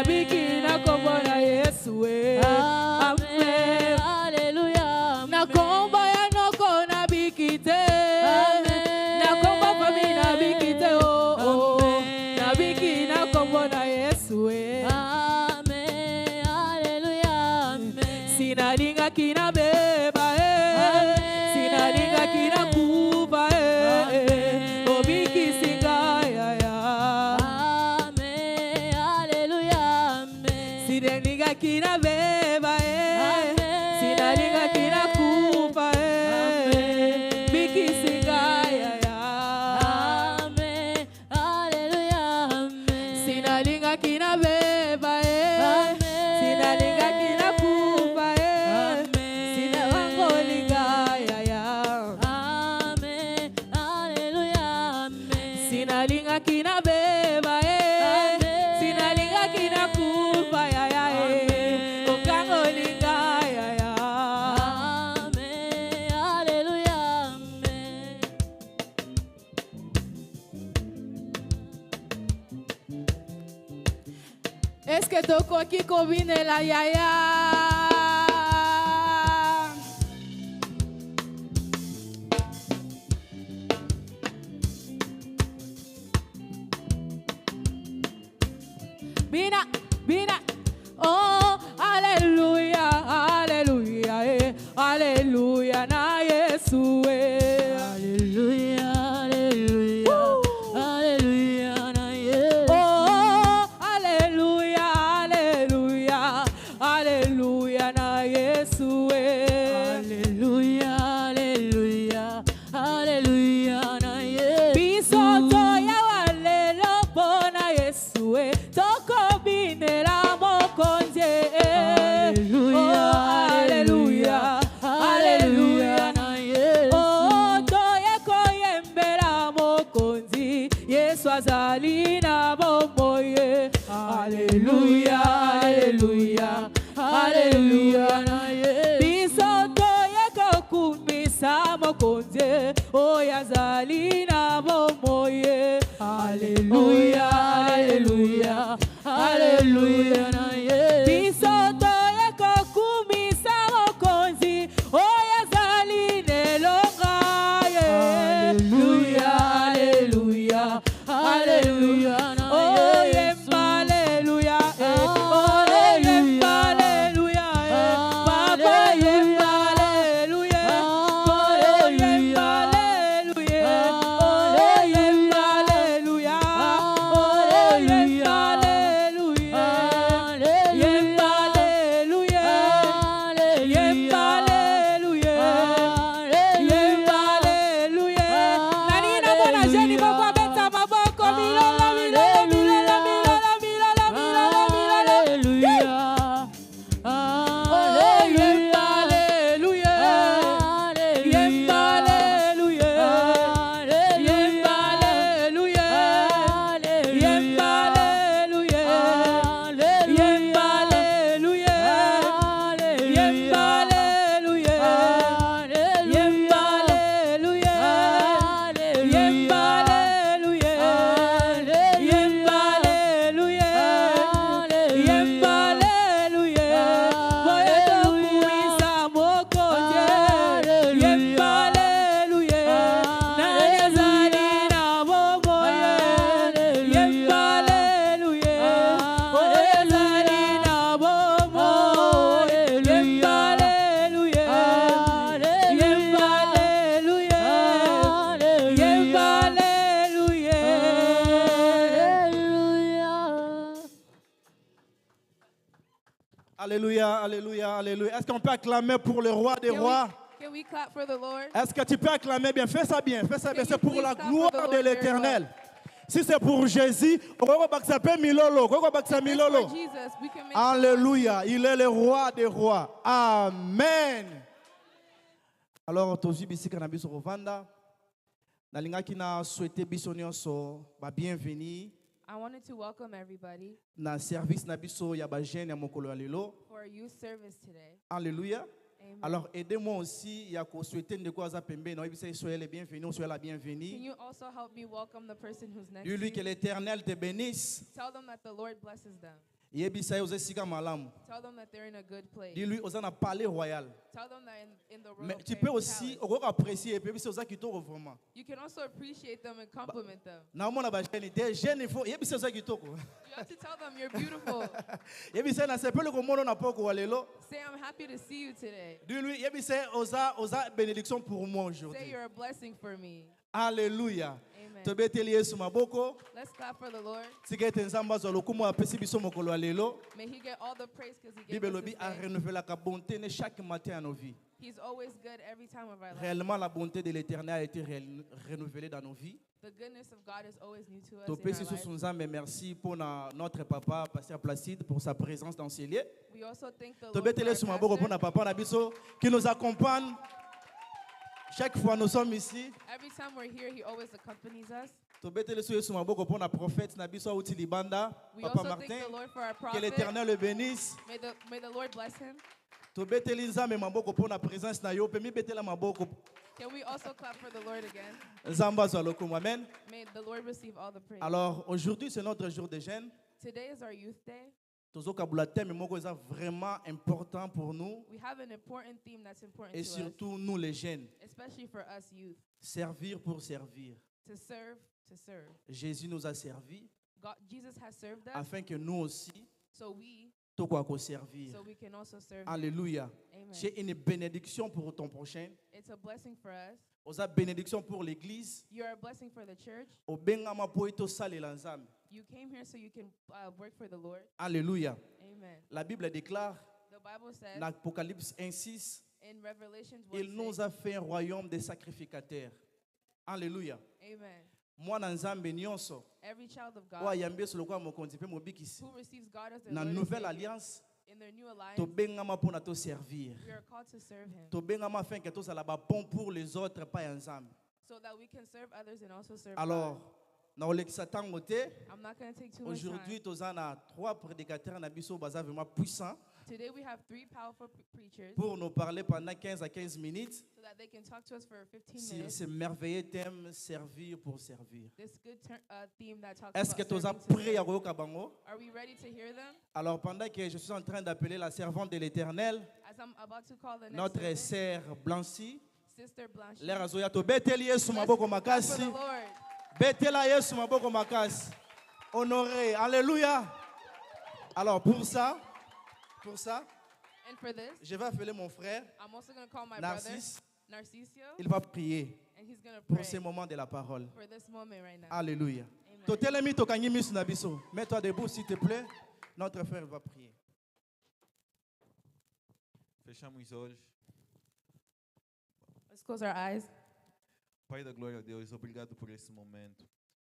nabiki na kombo na Yesu amen hallelujah na kombo ya noko nabiki te na kombo kwa mimi nabiki te nabiki na kombo na Yesu amen hallelujah amen sinalinga kina beba sinalinga kina kuba obiki singa ya amen hallelujah amen sinalinga kina beba sinalinga kina kuba biki singa ya amen hallelujah amen sinalinga kina beba sinalinga kina kuba sinawangolinga ya amen hallelujah amen sinalinga kina beba sinalinga kina kuba ya okangolinga ya amen hallelujah amen est-ce que toko qui combine la yaya Bina, bina, oh, hallelujah, hallelujah, hallelujah, na Yesu, hallelujah, hallelujah, hallelujah, na Yesu, oh, hallelujah, hallelujah, hallelujah, na Yesu, hallelujah, hallelujah, hallelujah, na Yesu, bisoto ya walelo bona Yesu, toko binera mokonje hallelujah hallelujah na Yesu oh toye koyembera mokonzi Yesu azali na bomoye hallelujah hallelujah hallelujah na Yesu biso toye kokumisa mokonzi oh yazali na bomoye hallelujah hallelujah hallelujah na Yesu bisoto yako kumisa mokonzi oya zali nelonga hallelujah hallelujah hallelujah na Yesu hallelujah hallelujah baba hallelujah Alléluia, alléluia, alléluia. Est-ce qu'on peut acclamer pour le roi des rois? Can we clap for the Lord? Est-ce que tu peux acclamer bien? Fais ça bien, fais ça bien. C'est pour la gloire de l'Éternel. Si c'est pour Jésus, alléluia, il est le roi des rois. Amen. Alors, tozi bisi cannabis Rovanda. Nalingaki na souhaité bisonioso ba bienvenue. I wanted to welcome everybody Na service na biso ya ba jeune ya mokolo ya lelo. for our youth service today. Alléluia. Amen. Alors aidez-moi aussi ya ko souhaiter ndeko aza pembe na ibisa soyez les bienvenus, soyez la bienvenue. Can you also help me welcome the person who's next Dis-lui to que you? l'Éternel te bénisse. Tell them that the Lord blesses them. Yebisa ye oza esika malamu. Tell them that they're in a good place. Dis-lui oza na palais royal. Tell them that in the royal Mais tu peux aussi apprécier et puis c'est oza kitoko vraiment. You can also appreciate them and compliment them. Na mona ba jeune des jeunes il faut yebisa oza kitoko. You have to tell them you're beautiful. Yebisa na sepele ko mono na poko walelo. Say, I'm happy to see you today. Dis-lui yebisa oza bénédiction pour moi Say, aujourd'hui. you're a blessing for me. Alléluia. Amen. Tobeteli Yesu maboko. Let's clap for the Lord. Tikete nzamba zo lokumu apesi biso mokolo alelo. May he get all the praise because he gave Bible us lobi his a day. renouvelé la bonté ne chaque matin à nos vies. He's always good every time of our life. Réellement la bonté de l'Éternel a été renouvelée dans nos vies. The goodness of God is always new to us in Topesi our sous life. son âme, merci pour notre papa Pasteur Placide pour sa présence dans ces lieux. We also thank the Lord Tobetele for sous our maboko pour pastor. na papa na biso qui nous accompagne. Chaque fois nous sommes ici. Every time we're here, he always accompanies us. Tobetele sous maboko pour na prophète na biso outi libanda, We Papa also Martin. thank the Lord for our Que prophet. l'Éternel le bénisse. May the Lord bless him. Tobeteli nzambe maboko pour na présence na yo, pe mi betela maboko. Can we also clap for the Lord again? Nzamba zo lokumu, amen. May the Lord receive all the praise. Alors aujourd'hui c'est notre jour de jeûne. Today is our youth day. Tozokabula thème moko eza vraiment important pour nous We have an important theme that's important et to us, surtout nous les jeunes. especially for us youth. Servir pour servir. To serve, to serve. Jésus nous a servi God, Jesus has served us, afin que nous aussi so we servir. we can also serve him. Alléluia. Amen. J'ai une bénédiction pour ton prochain. It's a blessing for us. Oza bénédiction pour l'église. You're a blessing for the church. Obengama po ito salela nzambe. You came here so you can work for the Lord. Alléluia. Amen. La Bible déclare The Bible says dans Apocalypse 1:6, in Revelations il 1:6, nous a fait un royaume de sacrificateurs. Alléluia. Amen. Mwana nzambe nyonso Every child of God oyambi yesu lokola mokonzi mpe mobikisi who receives God as their na Lord and nouvelle Savior, alliance in their new alliance, tobengama mpona toservir. we are called to serve him Tobengama afin que tozala ba bon pour les autres pas ya nzambe. so that we can serve others and also serve Alors God. na olekisa ntango te, I'm not going to take too much aujourd'hui time. toza na 3 prédicateurs na biso baza vraiment puissants Today we have 3 powerful preachers pour nous parler pendant 15 à 15 minutes so that they can talk to us for 15 sur minutes. ce merveilleux thème servir pour servir. This good theme that talks Est-ce que about toza serving to prêt à serve. koyoka bango? Are we ready to hear them? Alors pendant que je suis en train d'appeler la servante de l'Éternel, As I'm about to call the next notre servant, sœur Blancy, Sister Blanche. l'air azoya to beteli yesu maboko For makasi. the Lord. Betela Yesu maboko makasi. Honoré. Alléluia. Alors pour ça, And for this, je vais appeler mon frère I'm also going to call my Narcisse. brother, Narcisio, Il va prier and he's going to pour pray ce moment de la parole. for this moment right now. Alléluia. Amen. Totelemi tokangi misu na biso. Mets-toi debout s'il te plaît. Notre frère va prier. Fechamos os olhos. Let's close our eyes. Pai da glória a Deus, obrigado por esse momento.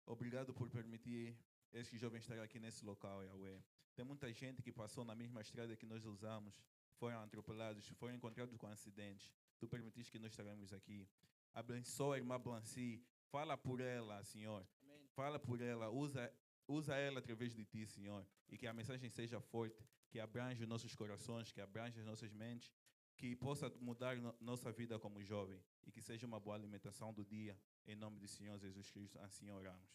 Obrigado por permitir esses jovens estar aqui nesse local, Yahweh. Tem muita gente que passou na mesma estrada que nós usamos, foram atropelados, foram encontrados com acidentes. Tu permitiste que nós estaremos aqui. Abençoa a irmã Blancy. Fala por ela, Senhor. Amém. Fala por ela. Usa ela através de Ti, Senhor. E que a mensagem seja forte, que abrange os nossos corações, que abrange as nossas mentes, que possa mudar nossa vida como jovem e que seja uma boa alimentação do dia. Em nome do Senhor Jesus Cristo, assim oramos.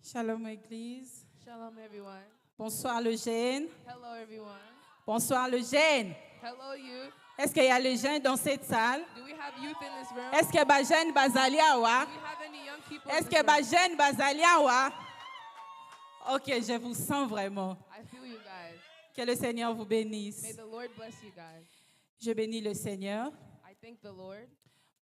Shalom Église. Shalom, everyone. Bonsoir le jeune. Hello, everyone. Bonsoir le jeune. Hello, youth. Est-ce qu'il y a les jeunes dans cette salle? Do we have youth in this room? Est-ce que les jeunes basalia wa? Do we have any young people Est-ce in que this room? les jeunes basalia wa? Ok, je vous sens vraiment. I feel you guys. Que le Seigneur vous bénisse. May the Lord bless you guys. Je bénis le Seigneur I thank the Lord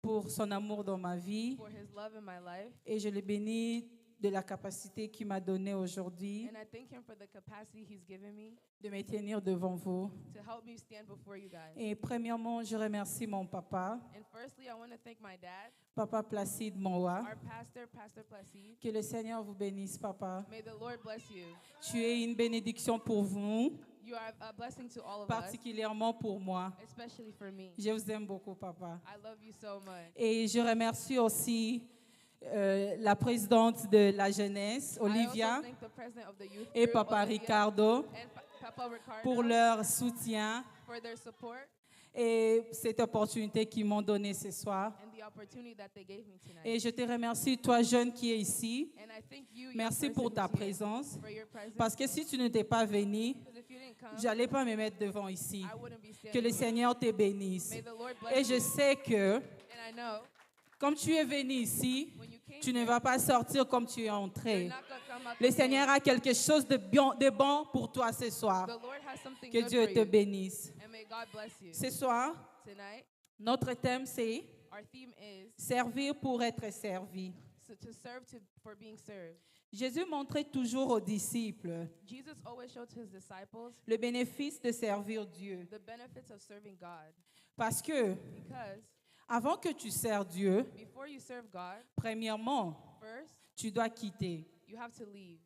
pour son amour dans ma vie for his love in my life. et je le bénis de la capacité qu'il m'a donnée aujourd'hui And I thank him for the capacity he's given me de me tenir devant vous. to help me stand before you guys. Et premièrement, je remercie mon papa, And firstly, I want to thank my dad, Papa Placide Moa. our pastor, Pastor Placide. Que le Seigneur vous bénisse, papa. May the Lord bless you. Tu es une bénédiction pour vous, You are a blessing to all of us, particulièrement pour moi. especially for me. Je vous aime beaucoup, papa. I love you so much. Et je remercie aussi la présidente de la jeunesse, I also Olivia, thank the president of the youth et group, Papa Olivia, Ricardo, and Papa Ricardo pour leur soutien. for their support. et cette opportunité qu'ils m'ont donnée ce soir. and the opportunity that they gave me tonight. Et je te remercie, toi jeune qui es ici. And I thank you, Merci young pour person ta who's here, présence. for your presence. Parce que si tu n'étais pas venu, Because if you didn't come, je n'allais pas me mettre devant ici. I wouldn't be Que standing le here. Seigneur te bénisse. May the Lord Et bless je you. sais que, And I know comme tu es venu ici, when you came tu ne here, vas pas sortir comme tu es you're entré. not gonna come out Le the Seigneur same. a quelque chose de bon pour toi ce soir. The Lord has something Que good Dieu for te you. bénisse. And may God bless you. Ce soir, Tonight, notre thème c'est our theme is servir pour être servi. to serve for being served. Jésus montrait toujours aux disciples Jesus always showed to his disciples le bénéfice de servir Dieu. the benefits of serving God. Parce que Because avant que tu sers Dieu, before you serve God, premièrement, first, tu dois quitter. you have to leave.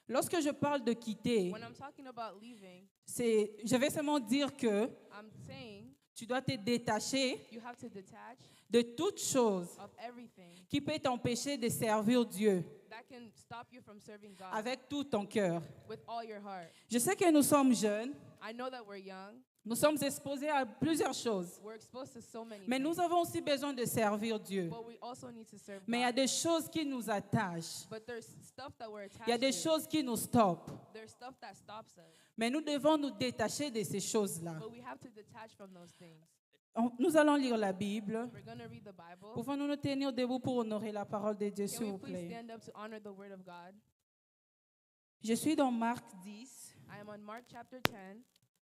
Lorsque je parle de quitter, When I'm talking about leaving, je vais seulement dire que I'm saying tu dois te détacher you have to detach de toute chose of everything qui peut t'empêcher de servir Dieu that can stop you from serving God avec tout ton cœur. with all your heart. Je sais que nous sommes jeunes, I know that we're young. nous sommes exposés à plusieurs choses, We're exposed to so many mais things. nous avons aussi besoin de servir Dieu. But we also need to serve Mais il y a God. des choses qui nous attachent, But there's stuff that we're il y a des attached to. choses qui nous stoppent, There's stuff that stops us. mais nous devons nous détacher de ces choses-là. But we have to detach from those things. Nous allons lire la Bible. We're going to read the Bible. Pouvons-nous nous tenir debout pour honorer la parole de Dieu, s'il Can vous we please plaît? stand up to honor the word of God? Je suis dans Marc 10, I am on Mark chapter 10,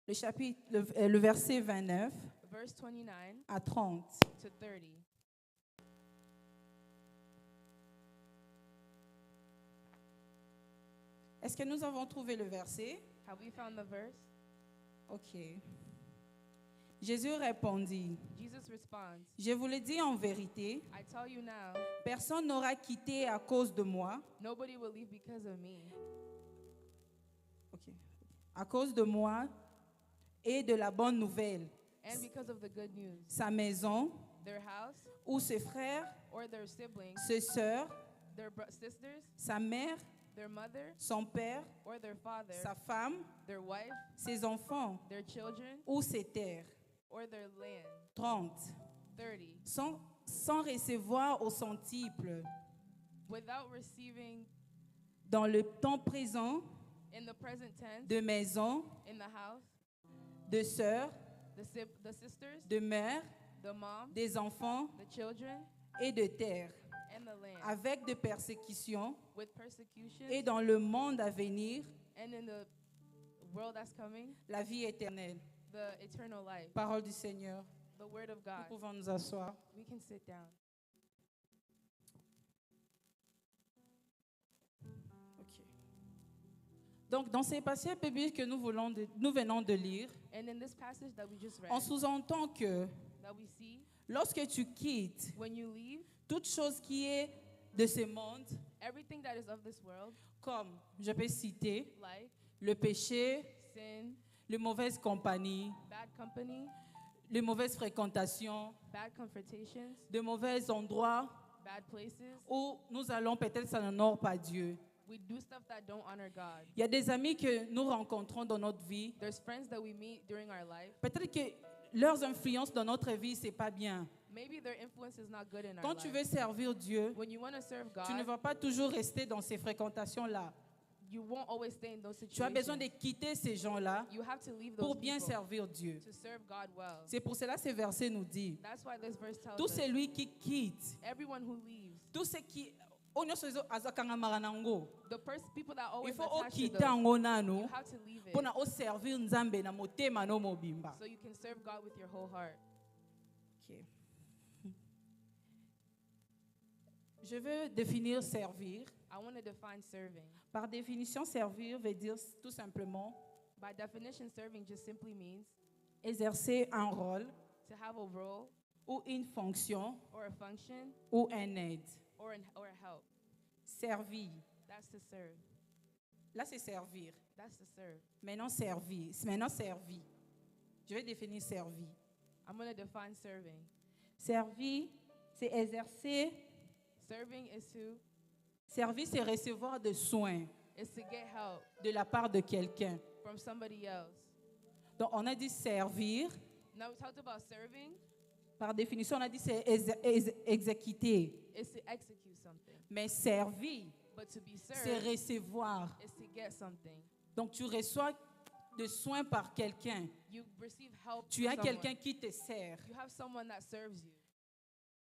le chapitre, le verset 29 verse 29 à 30. to 30. Est-ce que nous avons trouvé le verset? Have we found the verse? Ok. Jésus répondit, Jesus responds, je vous le dis en vérité, I tell you now, personne n'aura quitté à cause de moi, nobody will leave because of me, ok, à cause de moi et de la bonne nouvelle, and because of the good news, sa maison their house ou ses frères, or their siblings, ses sœurs, their sisters, sa mère, their mother son père, or their father, sa femme, their wife, ses enfants their children, ou ses terres. or their land. 30. 30. Sans recevoir au centuple Without receiving dans le temps présent in the present tense, de maison, in the house, de sœurs, the sisters, de mères, the mom, des enfants the children, et de terre, and the land, avec des persécutions with persecution, et dans le monde à venir, and in the world that's coming, la vie éternelle. the eternal life. Parole du Seigneur. The word of Nous God. pouvons nous asseoir. We can sit down. Ok. Donc, dans ces passages bibliques que nous venons de lire, And in this passage that we just read, on sous-entend que that we see, lorsque tu quittes when you leave, toute chose qui est de ce monde, everything that is of this world, comme je peux citer like le péché, sin, les mauvaises compagnies, bad company, les mauvaises fréquentations, bad confrontations, de mauvais endroits bad places, où nous allons peut-être ça n'honore pas Dieu. we do stuff that don't honor God. Il y a des amis que nous rencontrons dans notre vie. There's friends that we meet during our life. Peut-être que leurs influences dans notre vie, c'est pas bien. Maybe their influence is not good in our Quand tu life. veux servir Dieu, When you want to serve tu ne God, vas pas toujours rester dans ces fréquentations-là. you won't always stay in those Tu as besoin situations. de quitter ces gens-là You have to leave those pour bien people servir Dieu. to serve God well. C'est pour cela que ce verset nous dit, That's why this verse tells tout us, celui qui quitte, everyone who leaves, tout ce qui azakanga nango, people that il always faut attach to okita those, yango nano you have to leave it mpona oservir Nzambe na motema no mobimba. so you can serve God with your whole heart. Ok. Je veux définir servir. I want to define serving. Par définition, servir veut dire tout simplement By definition, serving just simply means exercer un rôle to have a role ou une fonction or a function ou un aide. or a help. Servir. That's to serve. Là, c'est servir. That's to serve. Maintenant, servir. Maintenant, servi. Je vais définir servir. I'm going to define serving. Servir, c'est exercer. Serving is to Servir, c'est recevoir des soins get help de la part de quelqu'un. from somebody else. Donc, on a dit servir, Now we talked about serving. Par définition, on a dit c'est exécuter. Is to execute something. Mais servir, But to be c'est served recevoir. is to get something. Donc tu reçois de soins par quelqu'un. You receive help Tu from as someone. quelqu'un qui te sert. You have someone that serves you.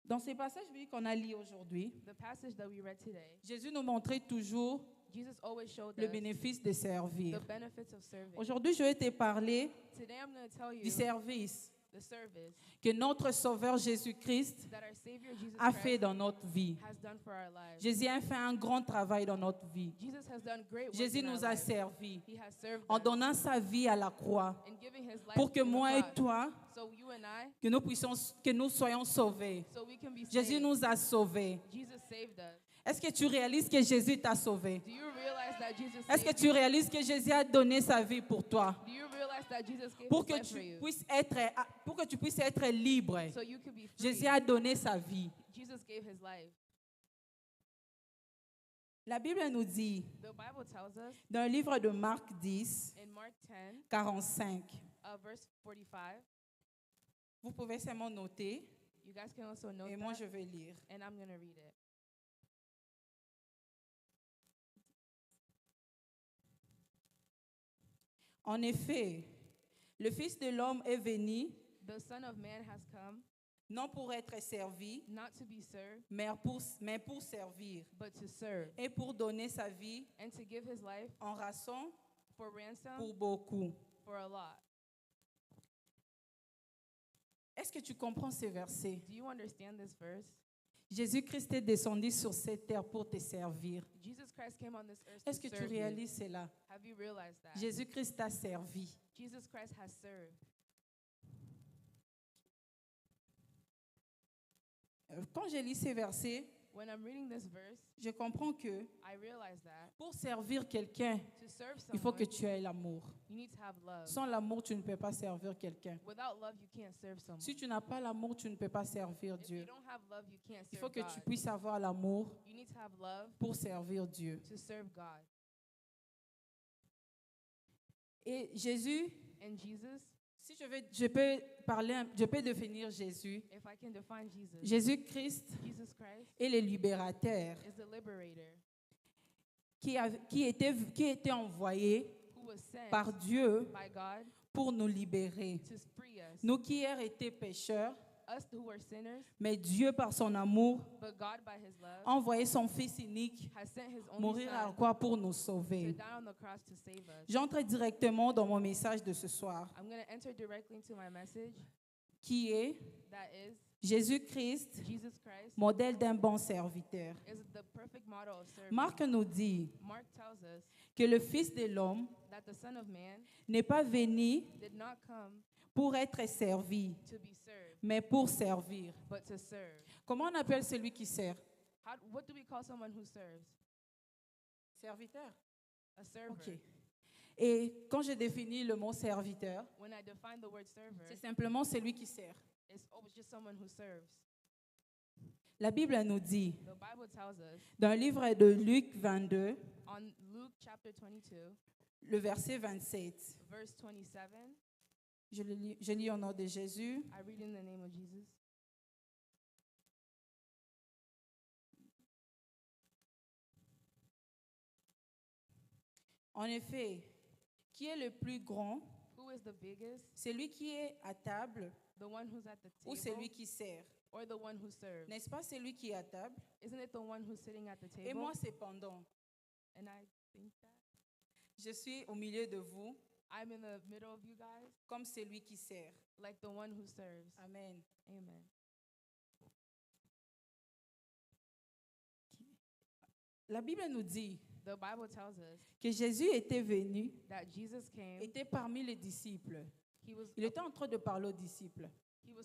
Dans ces passages bibliques qu'on a lus aujourd'hui, The passage that we read today, Jésus nous montrait toujours Jesus always showed le us bénéfice de the servir. benefits of serving. Aujourd'hui, je vais te parler Today I'm going to tell du you service the service que notre Sauveur Jésus-Christ that our Savior Jesus a fait Christ dans notre vie. has done for our lives. Jésus a fait un grand travail dans notre vie. Jesus has done great work Jésus in our nous a lives. servi He has served en us donnant sa vie à la croix in giving his life pour que on the moi et cross. toi, So you and I, que nous soyons sauvés. so we can be Jésus saved. nous a sauvés. Jesus saved us. Est-ce que tu réalises que Jésus t'a sauvé? Do you realize that Jesus Est-ce que saved tu you? réalises que Jésus a donné sa vie pour toi? Do you realize that Jesus gave Pour his que life for tu you? puisses être libre. So you could be free. Jésus a donné sa vie. Jesus gave his life. La Bible nous dit, The Bible tells us dans le livre de Marc 10, in Mark 10, 45, verse 45, vous pouvez seulement noter you guys can also note et moi that, je vais lire. and I'm going to read it. En effet, le Fils de l'homme est venu The Son of Man has come, non pour être servi, not to be served, mais pour servir but to serve, et pour donner sa vie and to give his life en rançon for ransom pour beaucoup. for a lot. Est-ce que tu comprends ce verset? Do you understand this verse? Jésus-Christ est descendu sur cette terre pour te servir. Jesus Christ came on this earth Est-ce to que tu serve you. réalises cela? Have you realized that? Jésus-Christ t'a servi. Jesus Christ has served. Quand je lis ces versets, When I'm reading this verse, je comprends que I realize that pour servir quelqu'un, to serve il faut someone, que tu aies l'amour. you need to have love. Sans l'amour, tu ne peux pas servir quelqu'un. Without love, you can't serve someone. Si tu n'as pas l'amour, tu ne peux pas servir If you Dieu. don't have love, you can't Il serve faut que God. tu puisses avoir l'amour You need to have love pour servir Dieu. to serve God. Et Jésus, And Jesus, si je peux définir Jésus. if I can define Jesus, Jésus-Christ Jesus Christ est le libérateur is the liberator qui était envoyé who was sent par Dieu by God pour nous libérer. to free us. Nous qui hier étaient pécheurs, Us who were sinners, mais Dieu par son amour but God by his love a envoyé son Fils unique has sent his only mourir à la son croix pour nous to sauver. die on the cross to save us. J'entre directement dans mon message de ce soir, I'm going to enter directly into my message. qui est That is, Jésus-Christ, Jesus Christ modèle d'un bon serviteur. is the perfect model of service. Marc nous dit Mark tells us que le Fils de l'homme that the Son of Man n'est pas venu did not come pour être servi, to be served, mais pour servir. but to serve. Comment on appelle celui qui sert? What do we call someone who serves? Serviteur. A server. Ok. Et quand je définis le mot serviteur, When I define the word server, c'est simplement celui qui sert. it's always just someone who serves. La Bible nous dit, The Bible tells us dans le livre de Luc 22, on Luke chapter 22, le verset 27, verse 27, je lis au nom de Jésus. I read in the name of Jesus. En effet, qui est le plus grand? Who is the biggest? Celui qui est à table The one who's at the ou table celui qui sert? or the one who serves? N'est-ce pas celui qui est à table? Isn't it the one who's sitting at the Et table? moi, cependant, And I think that je suis au milieu de vous I'm in the middle of you guys, comme celui qui sert. like the one who serves. Amen. Amen. La Bible nous dit The Bible tells us que Jésus était venu, that Jesus came. était parmi les disciples. He was Il était en train de parler aux disciples.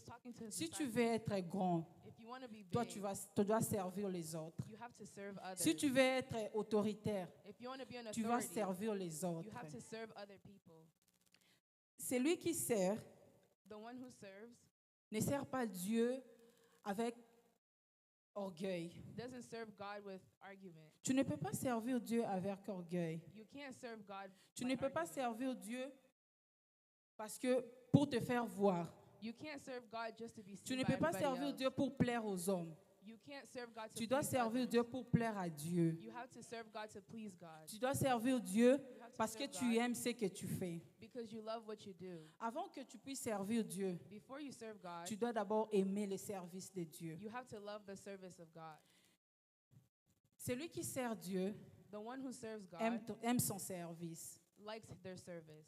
talking to his Si tu disciples. veux être grand, If you want to be toi, big, tu dois servir les autres. you have to serve others. Si tu veux être autoritaire, If you want to be an tu vas authority, servir les you autres. have to serve other people. Celui qui sert The one who serves ne sert pas Dieu avec orgueil. doesn't serve God with argument. Tu ne peux pas servir Dieu avec orgueil. You can't serve God Tu by ne peux pas argument. servir Dieu parce que pour te faire voir. You can't serve God just to be Tu seen ne by peux pas everybody servir else. Dieu pour plaire aux hommes. You can't serve God to Tu dois please servir others. Dieu pour plaire à Dieu. You have to serve God to please God. Tu dois servir Dieu You have to parce que serve tu God aimes ce que tu fais. because you love what you do. Avant que tu puisses servir Dieu, Before you serve God, tu dois d'abord aimer le service de Dieu. you have to love the service of God. Celui qui sert Dieu The one who serves God aime son service. likes their service.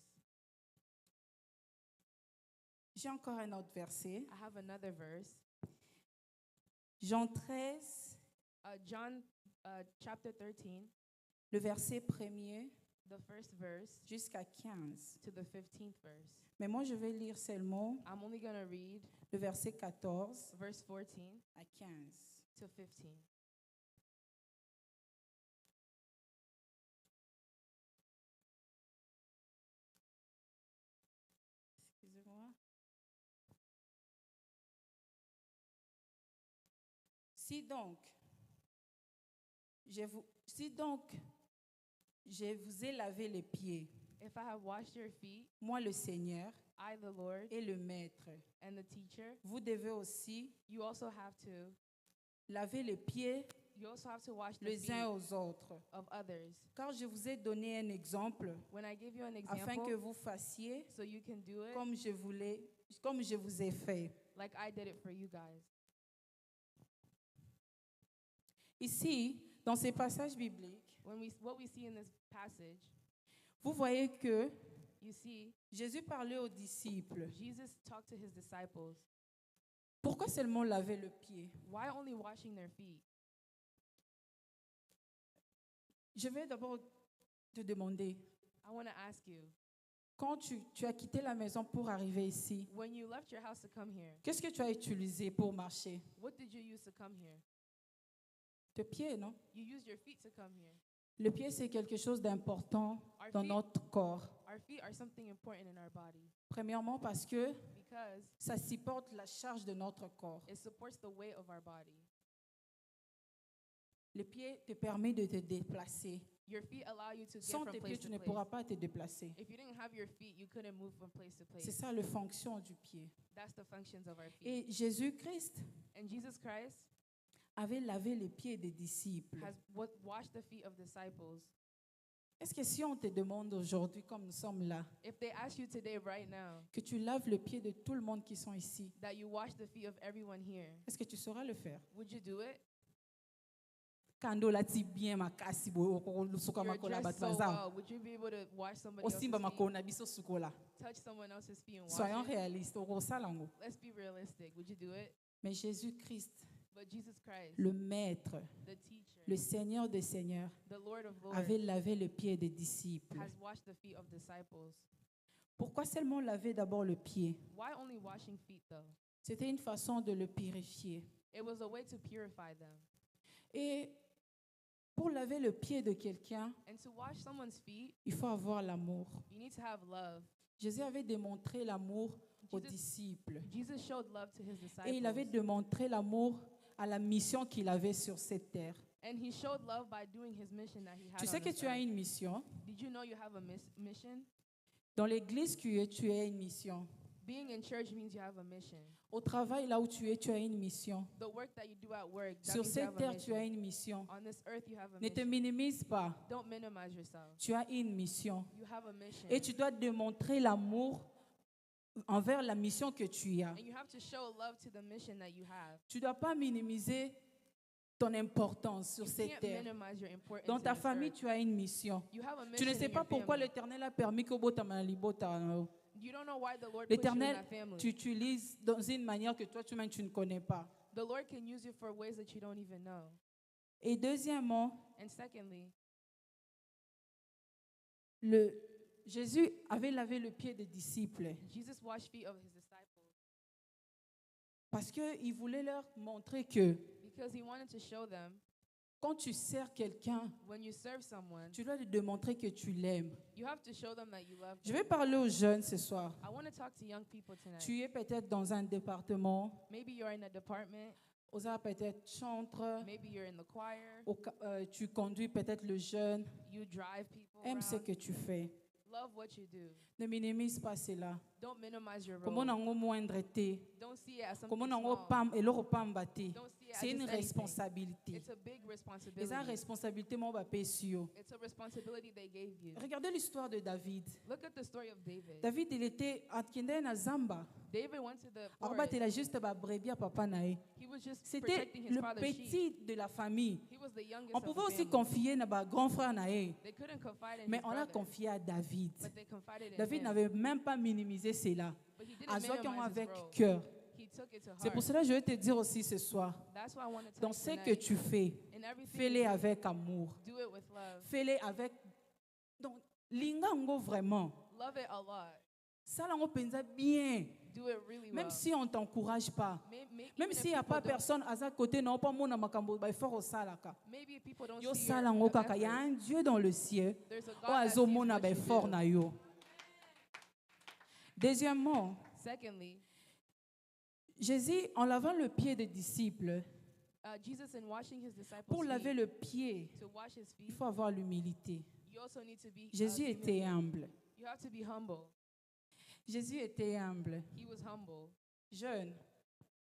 J'ai encore un autre verset. I have another verse. Jean 13, John chapter 13, le verset 1er the first verse jusqu'à 15. to the 15th verse. Mais moi, je vais lire seulement I'm only going to read le verset 14 verse 14 à 15. to 15. Excusez-moi. Je vous ai lavé les pieds, If I have washed your feet, moi le Seigneur I the Lord et le Maître, and the teacher, vous devez aussi you also have to laver les pieds wash the les feet uns aux autres. of others. Car je vous ai donné un exemple When I give you an afin que example, vous fassiez so you can do it comme je vous ai fait. like I did it for you guys. Ici, dans ces passages bibliques, What we see in this passage, vous voyez que you see, Jésus parlait aux disciples. Jesus talked to his disciples. Pourquoi seulement laver le pied? Why only washing their feet? Je vais d'abord te demander, I want to ask you, quand tu as quitté la maison pour arriver ici, when you left your house to come here, qu'est-ce que tu as utilisé pour marcher? what did you use to come here? Tes pieds, non? You used your feet to come here. Le pied, c'est quelque chose d'important dans notre corps. Our feet are something important in our body Premièrement, parce que because ça supporte la charge de notre corps. it supports the weight of our body. Le pied te permet de te déplacer. Your feet allow you to get Sans from tes pieds, place tu to ne place. pourras pas te déplacer. If you didn't have your feet, you couldn't move from place to C'est place. ça la fonction du pied. That's the functions of our feet. Et Jésus-Christ And Jesus Christ avait lavé les pieds des disciples. has washed the feet of disciples. Est-ce que si on te demande aujourd'hui, comme nous sommes là, If they ask you today, right now, que tu laves le pied de tout le monde qui sont ici, that you wash the feet of everyone here, est-ce que tu sauras le faire? would you do it? Kando lati bien makasi bo suka You're makola dressed so batwaza. well. Would you be able to wash somebody else's Osimba feet? makona biso sukola. Touch someone else's feet and wash Soyons it? réalistes. Okosalango. Let's be realistic. Would you do it? Mais Jésus-Christ, But Jesus Christ, le Maître, the teacher, le Seigneur des Seigneurs, the Lord of Lords, avait lavé les pieds des disciples. has washed the feet of disciples. Pourquoi seulement laver d'abord le pied? Why only washing feet, though? C'était une façon de le purifier. It was a way to purify them. Et pour laver le pied de quelqu'un, And to wash someone's feet, il faut avoir l'amour. you need to have love. Jésus avait démontré l'amour aux Jesus- disciples. Jesus showed love to his Et il avait disciples. démontré l'amour à la mission qu'il avait sur cette terre. And he showed love by doing his mission that he had Tu sais on que this tu as earth. une mission. Did you know you have a mission? Dans l'église tu as une mission. Being in church means you have a mission. Au travail, là où tu as une mission. The work that you do at work, that Sur means you cette have a terre, tu as mission. une mission. On this earth, you have a Ne te mission. minimise pas. Don't minimize yourself. Tu as une mission. You have a mission. Et tu dois démontrer l'amour envers la mission que tu as. And you have to show love to the mission that you have. Tu ne dois pas minimiser ton importance sur You cette can't terre. minimize your importance Dans in ta this famille, earth. tu as une mission. You have a Tu mission ne sais in pas your pourquoi family. l'Éternel a permis que Botamalimbota. You don't know why the Lord put you in L'Éternel, that family. tu utilises dans une manière que toi-même tu ne connais pas. The Lord can use you for ways that you don't even know. Et deuxièmement, And secondly, Jésus avait lavé le pied des disciples Jesus washed feet of his disciples parce qu'il voulait leur montrer que because he wanted to show them quand tu sers quelqu'un, when you serve someone, tu dois lui démontrer que tu l'aimes. you have to show them that you love Je them. vais parler aux jeunes ce soir. I want to talk to young people tonight. Tu es peut-être dans un département, Maybe you're in a department. Osa peut-être chantre, Maybe you're in the choir. tu conduis peut-être le jeune. You drive people Aime ce around. que tu fais. Love what you do. Ne minimise pas cela. Don't minimize your Comment role. nango moindre te. Don't see it as something Comment nango small. pam eloko pamba te. Don't see it as C'est une just anything. responsabilité. It's a big Et responsibility. ça responsabilité mo ba pesio. It's a responsibility they gave you. Regardez l'histoire de David. Look at the story of David. David il était atkende na zamba. David went to the Arba forest. te la juste ba brebis à papa nae. He was just C'était protecting his le father's sheep. petit de la famille. He was the youngest On of pouvait the aussi family. confier na ba grand frère nae. They couldn't confide in Mais his on l'a brother, confié à David. but they confided in David him. n'avait même pas minimisé cela. But he didn't Azwa qui ont minimize his avec role. cœur. He took it to C'est pour heart. cela que je vais te dire aussi ce soir. That's why I want to Dans tell ce you que tonight, tu fais, in everything fais-le you do, avec amour. do it with love. Fais-le avec. Donc, lingango vraiment. Love it a lot. Ça, là, on pense bien. Do it really Même well. si on ne t'encourage pas. Même Even if s'il n'y a people pas don't- personne à sa côté, non, pas mon amakambo, bah, il faut au salaka. Maybe if people don't Yo see your salango kaka, il y a effort, un Dieu dans le ciel. there's a Oh, God that azo sees mona what bah, you fort do. na yo. Deuxièmement, Secondly, Jésus, en lavant le pied des disciples, Jesus in washing his disciples' pour laver feet, le pied, to wash his il feet, faut avoir l'humilité. you also need to be Jésus était humble. you have to be humble. Jésus était humble. He was humble. Jeune,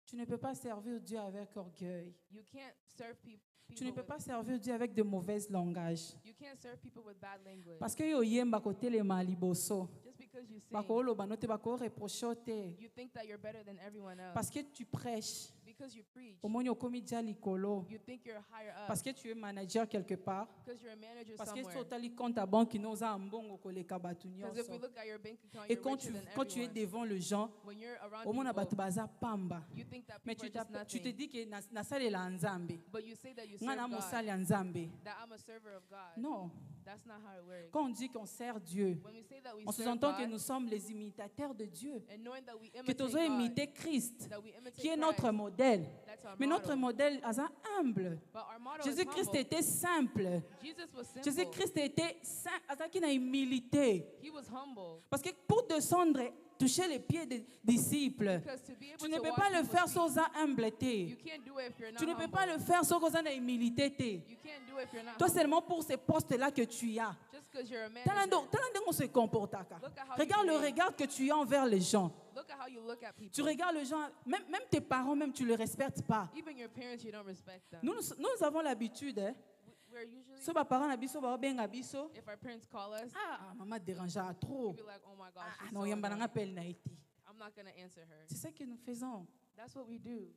tu ne peux pas servir Dieu avec orgueil. You can't serve people. Tu ne peux pas servir Dieu avec de mauvais langages. You can't serve people with bad language. Parce que yo yemba kote le maliboso. Just because you sing, Bako lo banote bako reproche te. you think that you're better than everyone else. Parce que tu prêches. Because you preach, Omoni okomi dia likolo. you think you're higher up. Parce que tu es manager quelque part. Because you're a manager Parce que somewhere. tu as compte à banque qui nous a mbongo koleka batu Because if we nyonso. look at your bank account, Et you're quand richer than quand tu es everyone. devant les gens, When you're around omona batu people, baza pamba. you think that Mais people are just tu te nothing. dis que nasalela nzambe. But you say that you Nga serve na God, mosali ya nzambe. that I'm a server of God. Non. That's not how it works. Quand on dit qu'on sert Dieu, When we say that we on serve sous-entend que God, nous sommes les imitateurs de Dieu. and knowing that we Que imitate nous avons God, imité Christ, that we imitate qui est Christ, notre modèle. that's our Mais notre model. modèle est humble. But our model is Jésus-Christ humble. était simple. Jesus was simple. Jésus-Christ était simple, qui a humilité. He was humble. Parce que pour descendre, toucher les pieds des disciples, Because to be able tu ne to peux wash pas le people's faire feet, sans you humilité. can't do it if you're not Tu ne peux humble. pas le faire sans humilité. You can't do it if you're not Toi humble. seulement pour ces postes-là que tu as. Just because you're a Talando, manager. talando, on se comporte. Look at how Regarde you le behave. regard que tu as envers les gens. Look at how you look at people. Tu regardes les gens, même tes parents, même tu ne les respectes pas. Even your parents, you don't respect them. Nous avons l'habitude, hein. We're usually, So, parents na biso, ba benga biso. if our parents call us, Ah, maman dérangeant trop. we'll be like, oh my gosh, Ah, she's non, so yamba annoying. nanga appel na iti. I'm not going to answer her. C'est ça que nous faisons. That's what we do.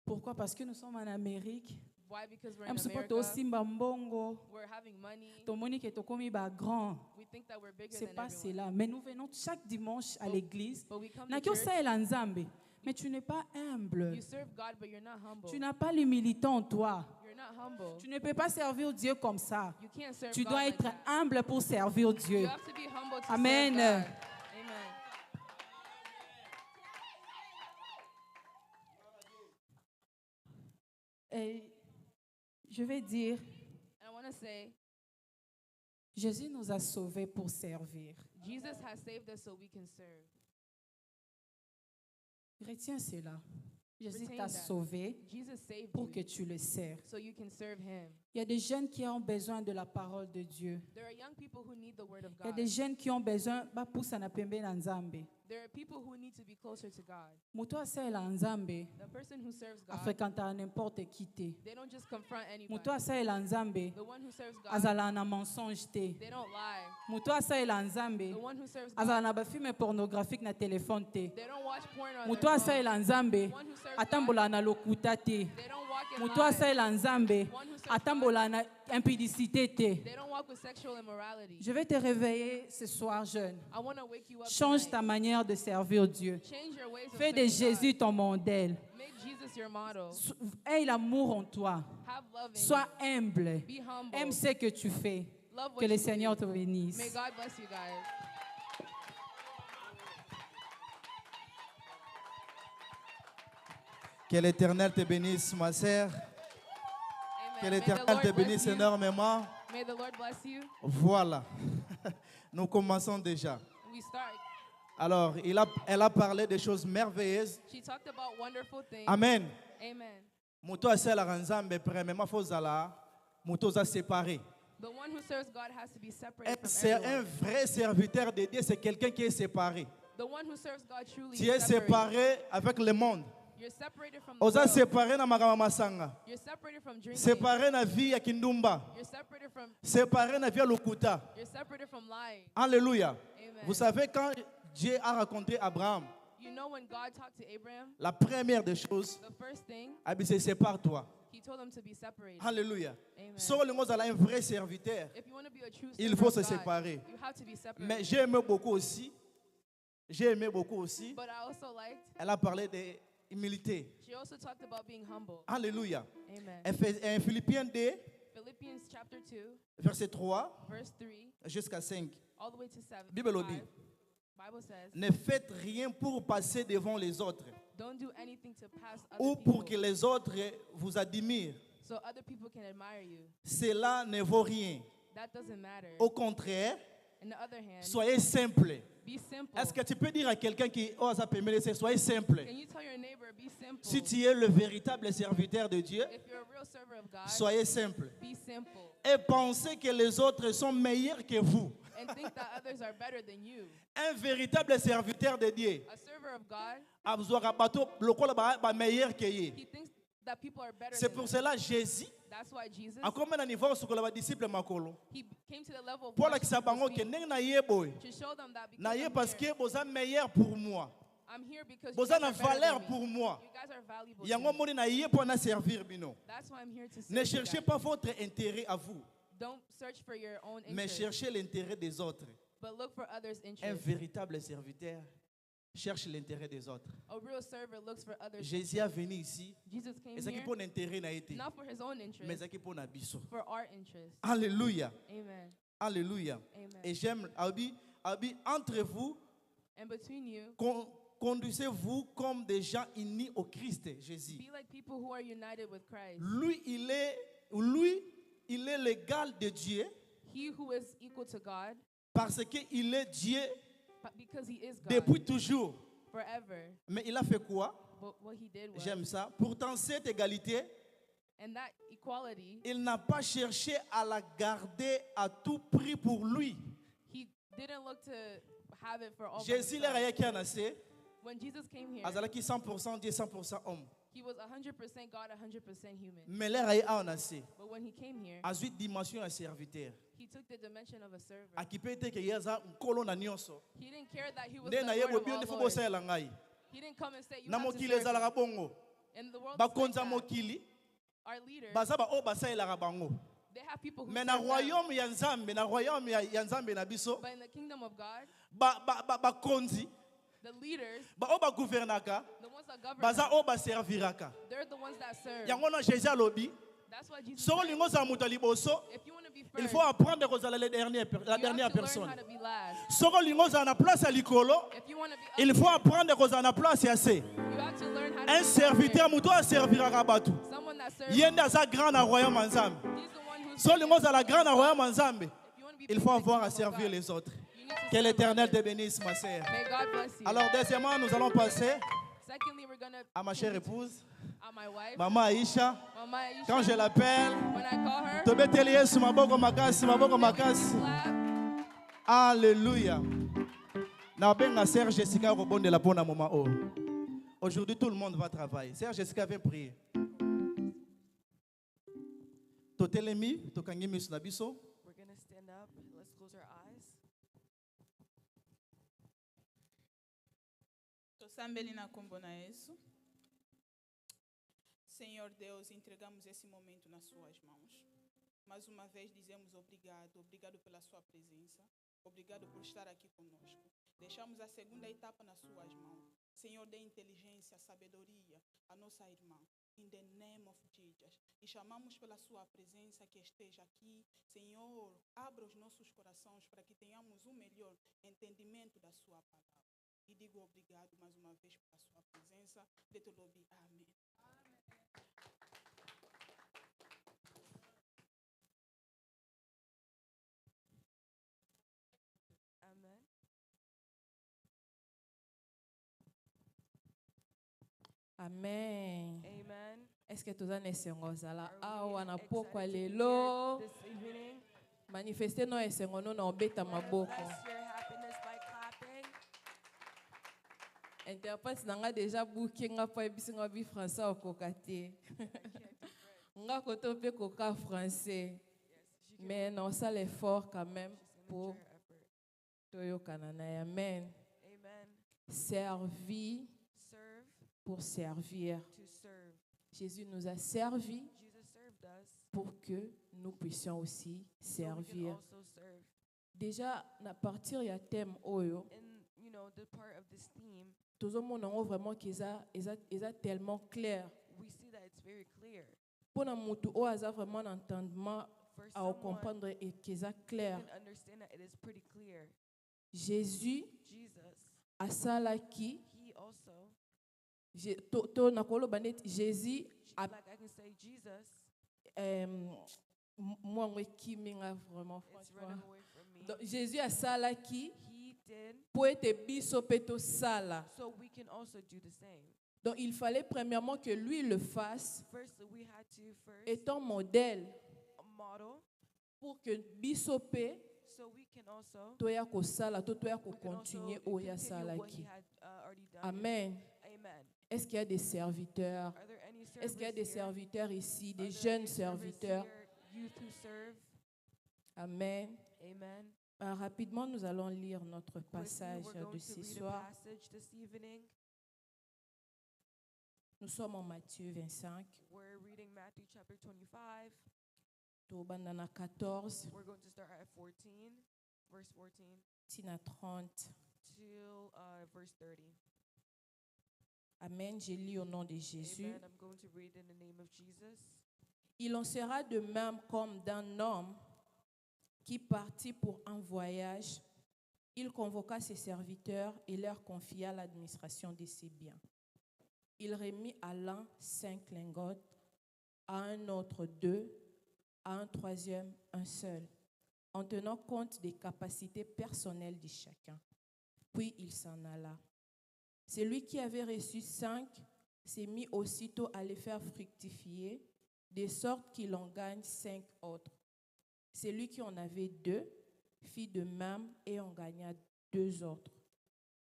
Pourquoi? Parce que nous sommes en Amérique. Why? Because we're Même in si America. simba mbongo, We're having money. tomoni que tokomi ba grand. We think that we're bigger C'est than pas everyone. cela. Mais nous venons chaque dimanche à l'église. But we come Na to kyo church. sa la nzambe. Mais tu n'es pas humble. You serve God, but you're not humble. Tu n'as pas l'humilité en toi. You're not humble. Tu ne peux pas servir Dieu comme ça. You can't serve Tu God dois like être that. humble pour servir Dieu. You have to be humble to Amen. serve God. Amen. Et je vais dire, And I want to say, Jésus nous a sauvés pour servir. Jesus has saved us so we can serve. Retiens cela. Jésus Retain t'a that. sauvé Jesus saved pour you que tu le serves. so you can serve him. Il y a des jeunes qui ont besoin de la parole de Dieu. There are young people who need the word of Il y a God. des jeunes qui ont besoin bapusa na pembe na nzambe. There are people who need to be closer to God. Mutu asala nzambe The person who serves God, afrekanta n'importe qui te. they don't just confront anybody. Mutu asala nzambe The one who serves God, azala na mensonge te. they don't lie. Mutu asala nzambe The one who serves God, azala na bafilme pornographique na telefone te. they don't watch porn on Mutu their phone. asala nzambe The one who serves atambola na lokuta te. They don't walk in Mutu lies. asala nzambe One who serves atambola na impudicité te. They don't walk with sexual immorality. Je vais te réveiller ce soir, jeune. I want to wake you up Change tonight. ta manière de servir Dieu. Change your ways of Fais de serving Jésus ton modèle. God. Make Jesus your model. Aie l'amour en toi. Have love in Sois humble. you. Be humble. Aime ce que tu fais. Love what Que le you Seigneur do. te bénisse. May God bless you guys. Que l'Éternel te bénisse, ma sœur. Amen. Que May the l'Éternel Lord te bless bénisse you. énormément. May the Lord bless you. Voilà. Nous commençons déjà. We start. Alors, elle a parlé des choses merveilleuses. She talked about wonderful things. Amen. Amen. Muto asala ranzambe premièrement faut zala muto za séparé. The one who serves God has to be separated from C'est un everyone. vrai serviteur de Dieu, c'est quelqu'un qui est séparé. The one who serves God truly Tu es is separated. séparé avec le monde. You're separated from the Oza world. séparé na makambo masanga. You're separated from drinking. Séparé na vie ya kindumba. You're separated from. Séparé na vie ya lokuta. You're separated from lying. Alléluia. Amen. Vous savez quand Dieu a raconté à Abraham, You know when God talked to Abraham, la première des choses, the first thing il dit sépare-toi. he told him to be separated. Alléluia. Amen. Si on est un vrai serviteur, If you want to be a true il servant faut of se God, séparer. you have to be separated. Mais j'ai aimé beaucoup aussi. J'ai aimé beaucoup aussi. But I also liked. Elle a parlé d'humilité. She also talked about being humble. Alléluia. Amen. Philippiens 2, Philippians chapter 2, verset 3 verse 3, jusqu'à 5. all the way to 7. Bible dit, Bible says, ne faites rien pour passer devant les autres don't do anything to pass ou other pour que people les autres vous admirent. so other people can admire you. Cela ne vaut rien. That doesn't matter. Au contraire, On the other hand, soyez simple. be simple. Est-ce que tu peux dire à quelqu'un qui ose appeler, soyez simple? Can you tell your neighbor, be simple? Si tu es le véritable serviteur de Dieu, If you're a real servant of God, soyez simple. be simple. Et pensez que les autres sont meilleurs que vous. And think that others are better than you. Un véritable serviteur de Dieu, A server of God, a besoin de bateau, le col ba meilleur que lui. he thinks that people are better C'est than pour them. cela Jésus, That's why Jesus, à combien de niveau sur le disciple makolo? he came to the level of Pour la washing kisa bango people's que feet neng na yeboy. to show them that Na ye because parce que vous êtes meilleur pour moi. I'm here because you Vous guys avez are une better valeur than me. pour moi. You guys are valuable to Yango me. moni na ye pour na servir bino. That's why I'm here to serve Ne you cherchez guys. pas votre intérêt à vous, Don't search for your own mais interest, cherchez l'intérêt des autres. but look for others' Un interests. véritable serviteur cherche l'intérêt des autres. A real server looks for others' Jésus est venu ici, Jesus came et c'est qui here pour l'intérêt na été, not for his own mais interest, c'est qui pour na biso. for our interest. Alléluia. Amen. Alléluia. Amen. Et j'aime, Abi, entre vous, And between you, conduisez-vous comme des gens unis au Christ, Jésus. be like people who are united with Christ. Lui, il est l'égal de Dieu He who is equal to God, parce qu'il est Dieu but because he is God depuis toujours. forever. Mais il a fait quoi? But what he did was, J'aime ça. Pourtant, cette égalité, and that equality, il n'a pas cherché à la garder à tout prix pour lui. he didn't look to have it for all by Jésus himself. l'a qui a naissé, When Jesus came here, azalaki 100% Dieu, 100% homme. he was 100% God, 100% human. Mais l'air a naissé. But when he came here, A 8 dimensions à serviteur. he took the dimension of a server. A qui peut être que yaza nkolo na nyonso. He didn't care that he was Nde the na Lord yebo of bio all ndefo lords. bosala ngai. He didn't come and say, you Na have to mokili serve ezalaka me. bongo. In the world, it's like Bakonza that. mokili Our leaders, baza ba o basalelaka bango. they have people who Mais na serve them. royaume ya Nzambe, na royaume ya Nzambe na biso, But in the kingdom of God, bakonzi, the leaders, ba o bagouvernaka, the ones that govern, baza us, o baserviraka. they're the ones that serve. Yango na Jésus alobi, That's why Jesus soko said, lingo za moto liboso, if you want to be il first, faut apprendre kozala la dernière you have dernière to learn personne. how to be last. Soko lingo za na place ya likolo, If you want to be il up, faut apprendre kozala na place ya se. you have to learn how to Un be serviteur first. moto aserviraka bato. Someone that serves. Yende aza grand na royaume ya Nzambe. He's the one who's So lingo za la grand na royaume ya Nzambe, if you want to be il big faut in the avoir à kingdom of servir God, les autres. you need to Que serve l'Éternel te others. bénisse, ma sœur. May God bless you. Alors, deuxièmement, nous allons passer Secondly, we're going to à ma chère épouse, my wife, Maman Aïcha. Mama Aisha. Quand je l'appelle, When I call her, tobeteli Yesu maboko makasi, maboko makasi. clap. Alléluia. Nabenga Sœur Jessica Robondela pour un moment. Aujourd'hui, tout le monde va travailler. Sœur Jessica vient prier. Totelemi, tokangi misu na biso. We're going to stand up. Let's close our eyes. Tosambeli na kombo na Yesu. Senhor Deus, entregamos esse momento nas suas mãos. Mais uma vez dizemos obrigado, obrigado pela sua presença, obrigado por estar aqui conosco. Deixamos a segunda etapa nas suas mãos. Senhor, dê inteligência, sabedoria à nossa irmã. In the name of Jesus. E chamamos pela sua presença que esteja aqui. Senhor, abra os nossos corações para que tenhamos um melhor entendimento da sua palavra. E digo obrigado mais uma vez pela sua presença. De lobby. Amém. Amen. Amen. Amen. Est-ce que toza nesengo ozala Are we awa na excited pokwa to be here lelo this evening? manifeste no esengo no na obeta maboko Bless your happiness by clapping. Interprète nanga déjà booké nga pa ebisi nga bi français okoka te. Nga koto pe koka français. Mais non, ça l'effort quand même pour Toyo Kanana. Amen. Amen. Servi Serve pour servir. to serve. Jésus nous a servi Jesus served us. pour que nous puissions aussi So we can servir. also serve. Déjà, à partir du thème Oyo, And you know, the part of this theme, tout le monde a vraiment qu'ils a tellement clair. we see that it's very clear. Pour nous mutu o aza vraiment un entendement For à someone comprendre et qu'ils a who clair. can understand that it is pretty clear. Jésus Jesus, a salaki he also, to nakolo banet Jésus a like I can say, Jesus, moi kiminga vraiment it's franchement. running away from me. Donc, Jésus a salaki He did, pour être biso peto sala. so we can also do the same. Donc il fallait premièrement que lui le fasse Firstly, we had to first étant modèle model, pour que biso pe so we can also toya ko sala to toya ko we can also continuer oya continue what he salaki. had already done. Amen. Amen. Est-ce qu'il y a des serviteurs? Are there any Est-ce qu'il y a des servers here? serviteurs ici, Are des there jeunes any servers serviteurs? here, youth who serve? Amen. Amen. Rapidement, nous allons lire notre Quickly, passage we're de going to ce read a soir. passage this evening. Nous sommes en Matthieu 25, We're reading Matthew chapter 25. tobanda na 14, We're going to start at 14, verse 14, tina 30. till verse 30. Amen. J'ai lu au nom de Jésus. Amen. I'm going to read in the name of Jesus. Il en sera de même comme d'un homme qui partit pour un voyage. Il convoqua ses serviteurs et leur confia l'administration de ses biens. Il remit à l'un 5 lingots, à un autre 2, à un troisième un seul, en tenant compte des capacités personnelles de chacun. Puis il s'en alla. Celui qui avait reçu 5 s'est mis aussitôt à les faire fructifier, de sorte qu'il en gagne 5 autres. Celui qui en avait 2 fit de même et en gagna 2 autres.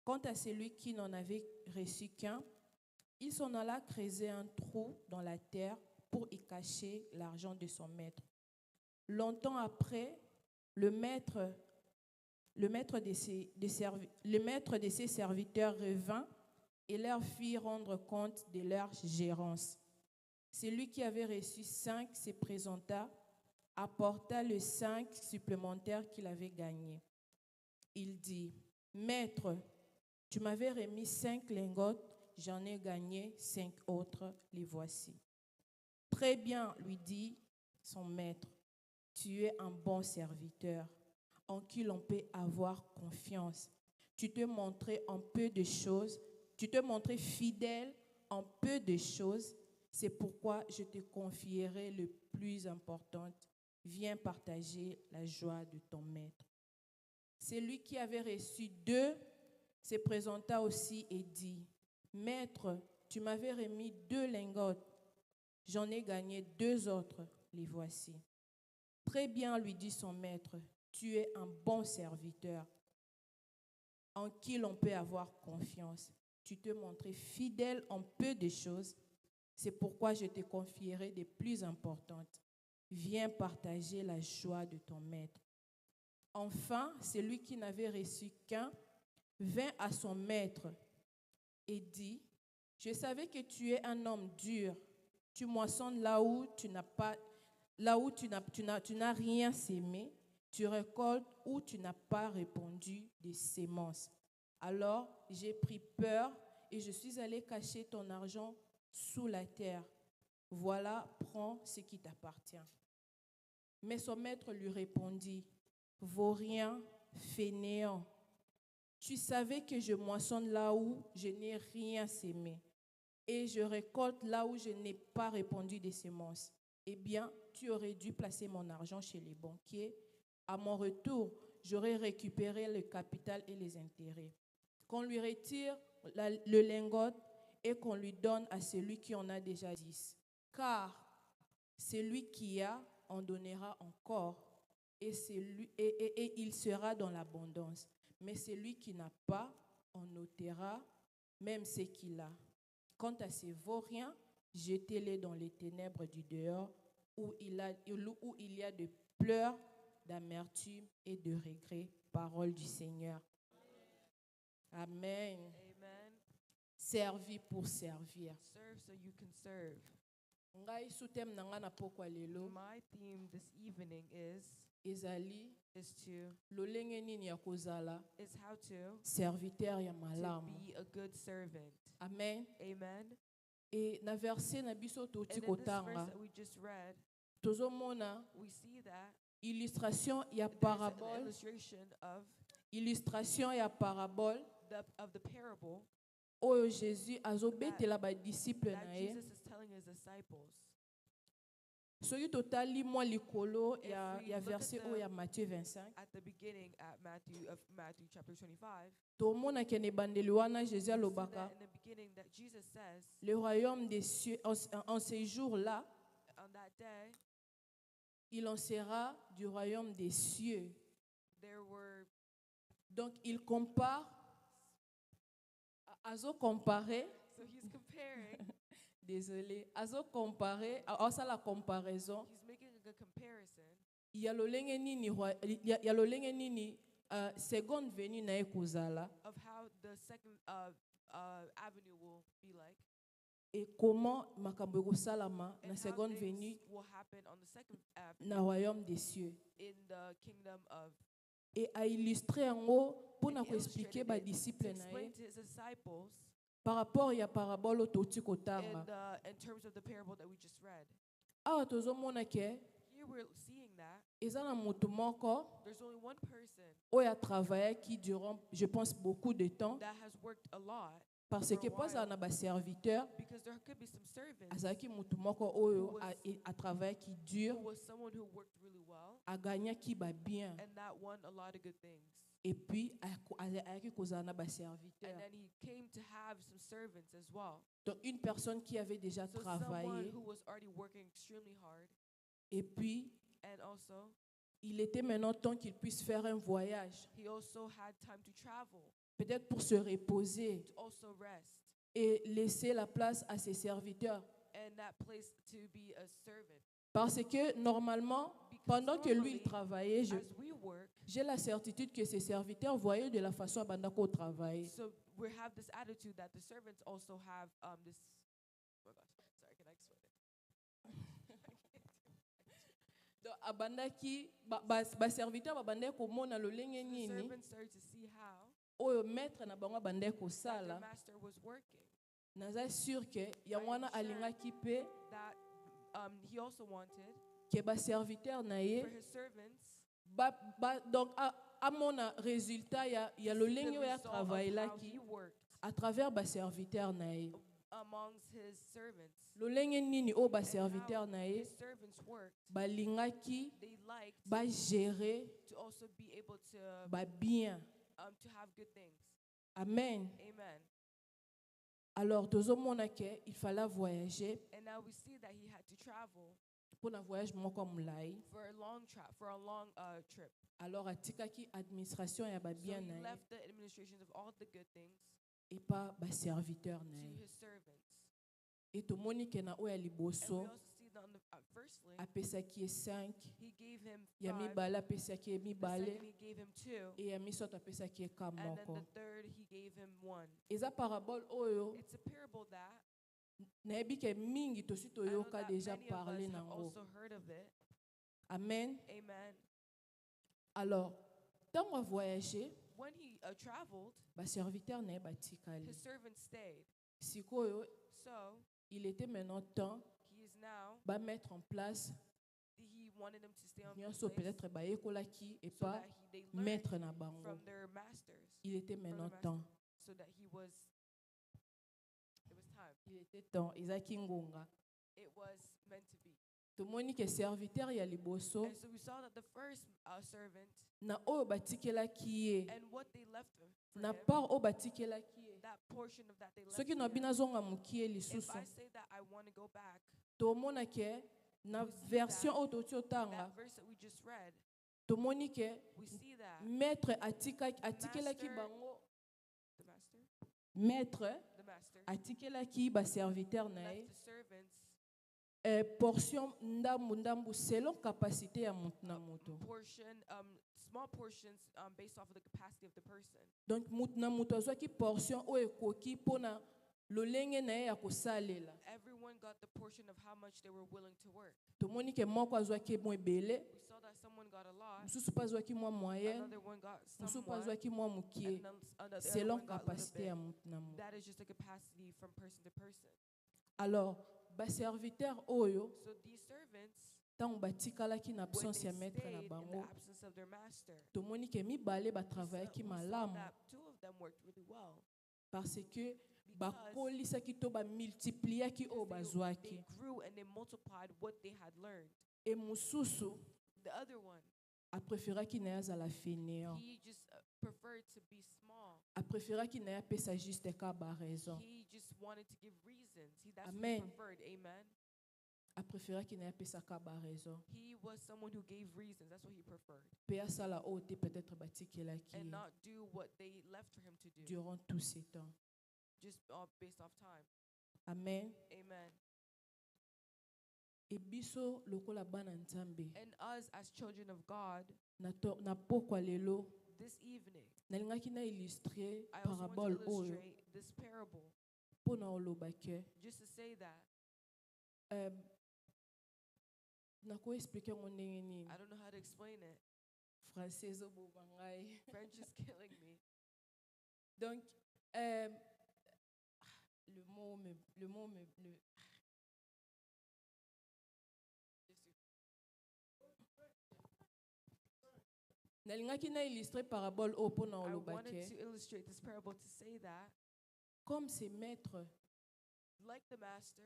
Quant à celui qui n'en avait reçu qu'un, il s'en alla creuser un trou dans la terre pour y cacher l'argent de son maître. Longtemps après, le maître de ses serviteurs revint et leur fit rendre compte de leur gérance. Celui qui avait reçu 5 se présenta, apporta les 5 supplémentaires qu'il avait gagnés. Il dit, « Maître, tu m'avais remis 5 lingots, j'en ai gagné 5 autres, les voici. » « Très bien, lui dit son maître, tu es un bon serviteur, en qui l'on peut avoir confiance. Tu te montrais fidèle en peu de choses, c'est pourquoi je te confierai le plus important. Viens partager la joie de ton maître. Celui qui avait reçu 2 se présenta aussi et dit, « Maître, tu m'avais remis 2 lingots, j'en ai gagné 2 autres, les voici. » « Très bien, lui dit son maître, tu es un bon serviteur, en qui l'on peut avoir confiance. Tu te montrais fidèle en peu de choses, c'est pourquoi je te confierai des plus importantes. Viens partager la joie de ton maître. » Enfin, celui qui n'avait reçu qu'un vint à son maître et dit, « Je savais que tu es un homme dur. Tu moissonnes là où tu n'as rien sémé. Tu récoltes où tu n'as pas répandu des semences. Alors j'ai pris peur et je suis allé cacher ton argent sous la terre. Voilà, prends ce qui t'appartient. » Mais son maître lui répondit, « Vaurien, fainéant, tu savais que je moissonne là où je n'ai rien sémé, et je récolte là où je n'ai pas répandu des semences. Eh bien, tu aurais dû placer mon argent chez les banquiers. À mon retour, j'aurais récupéré le capital et les intérêts. Qu'on lui retire le lingot et qu'on lui donne à celui qui en a déjà 10. Car celui qui a en donnera encore, et il sera dans l'abondance. Mais celui qui n'a pas en ôtera même ce qu'il a. Quant à ces vauriens, jetez-les dans les ténèbres du dehors, où il y a de pleurs, d'amertume et de regrets. Parole du Seigneur. Amen. Amen. Servi pour servir. Serve so you can serve. Ngai sutem nanga na pokwa lelo My theme this evening ezali is to lolenge nini ya kozala is how to serviteur ya malamu. be a good servant. Amen. Amen. Et na verset na biso toti And in this verse kotanga that we just read, tozomona we see that illustration ya there's an parabole, illustration of the parable oyo Jésus azobetela ba disciple that na ye. Jesus is telling his disciples. Soki totali mwa likolo If ya we look at verset the- oyo ya Matthieu 25 At the beginning at Matthew chapter 25, tomona ke na ebandeli wana Jésus we see alobaka that in the beginning that Jesus says le royaume des cieux en ces jours-là on that day il en sera du royaume des cieux. there were Donc il compare, azo comparer, so he's comparing désolé, azo comparer, ça la comparaison. he's making a good comparison Il y a lolenge nini, il y a lolenge nini, seconde venue na ekozala of how the second avenue will be like et comment makambo ekosalama and na how seconde things venue will happen on the second avenue na royaume des cieux. in the kingdom of Et a illustré yango pour and na he ko expliquer illustrated ba it to disciple na explain ye to his disciples par rapport ya parabole oyo toti kotanga. in terms of the parable that we just read. Awa tozomona ke Here we're seeing that eza na moto moko there's only one person oyo a travaillé qui durant, je pense, beaucoup de temps that has worked a lot parce for que a pas while. na ba serviteur because there could be some servants azaki moto moko oyo Who was- a travaillé qui dure who was someone who worked really well a gagné qui ba bien and that won a lot of good things. et puis ayaki kozala na ba serviteur. And then he came to have some servants as well. Donc une personne qui avait déjà So someone travaillé who was already working extremely hard et puis and also il était maintenant temps qu'il puisse faire un voyage, he also had time to travel, peut-être pour se reposer to also rest et laisser la place à ses serviteurs. and that place to be a servant. Parce que normalement, Because pendant que lui il normally, travaillait, as we work, j'ai la certitude que ses serviteurs voyaient de la façon abandonnée au travail. so we have this attitude that the servants also have this. Oh gosh, sorry, can I explain it? Donc abandaki ba serviteur babandaki komona lolenge The nini servants started to see how oyo maître na bango abandaki that their kosala. master was working. Naza sûr que yango wana alingaki pe That he also wanted ke ba serviteur na ye for his servants donc amona résultat ya to see lolenge the oyo result of how atravaillaki he worked à travers ba serviteur na ye. amongst his servants. Lolenge nini oyo ba And serviteur how na ye his servants worked, balingaki they liked ba gérer to also be able to ba bien. have good things. Amen. Amen. Alors tozomona ke il fallait voyager And now we see that he had to travel pour un voyage moko mulai. for a long trip. Alors atikaki administration ya ba So bien he na ye left the administrations of all the good things et pas ba serviteur na to ye. his servants. Et tomoni ke na oyo ya And we liboso also see that firstly, apesaki ye 5, he gave him ya 5. mibale apesaki ye The mibale second he gave him 2. et ya misato apesaki ye ka And then moko. the third he gave him 1. Eza parabole oyo It's a parable that nayebi ke mingi tosi I know toyoka that déjà many of us parler have nango. also heard of it. Amen. Amen. Alors ntango avoyage When he traveled, baserviteur na ye batikali. his servants stayed. Sikoyo So il était maintenant temps he is now, mettre en place he wanted them to stay on nyonso place peut-être bayekolaki et so pas that they learned maître na bango. from their masters. Il était maintenant temps. So that it was time. Il était temps. Ezaki ngonga. It was meant to be. Tomoni ke serviteur ya liboso And so we saw that the first servant na oyo batikelaki ye and what they left for na him, part oyo batikelaki ye. that portion of that they left Soki for na him. bino azonga mokie If lisusu I say that I want to go back, tomona ke na we see version that- oyo toti otanga that verse that we just read, tomoni ke we see that maître atikelaki master- bango the master, maître the master, atikelaki baserviteur na ye left the servants portion ndambu selon capacité ya moto na moto. portion, small portions based off of the capacity of the person. Donc moto na moto azwaki portion oyo ekoki mpona lolenge na ye ya kosalela. Everyone got the portion of how much they were willing to work. Tomoni ke moko azwaki mwa ebele, We saw that someone got a lot, mosusu mpe azwaki mwa moyenne, another one got mosusu mpe somewhat, azwaki mwa mokie, and then another selon one got a little capacité ya bit. moto na moto. That is just a capacity from person to person. Alors baserviteur oyo So these servants, ntango batikalaki na when they absence ya maître na stayed in the bango, absence of their master, tomoni ke mibale we batravaillaki saw malamu that two of them worked really well parce que because bakolisaki to bamultipliaki oyo they bazwaki. grew and they multiplied what they had learned. E mosusu The other one, apréféraki na ye azala fainéant, he just preferred to be small. apréféraki na ye apesa juste ka baraison, He just wanted to give reasons. That's Amen. what he preferred. Amen. apréféraki na ye apesa ka baraison He was someone who gave reasons. That's what he preferred. mpe asala oyo te peut-être batikelaki And ye not do what they left for him to do, durant tous ces temps. just based off time. Amen. Amen. E biso lokola bana nzambe And us as children of God, na pokwa lelo this evening, nalingaki na illustre I also want parabole to oyo illustrate this parable mpona oloba ke just to say that nakoexplike ngo ndenge nini. I don't know how to explain it. Français ezoboma ngai. French is killing me. Donc, le mot me, nalingaki na illustre parabole oyo mpona I oloba wanted ke to illustrate this parable to say that, comme ces maîtres like the master,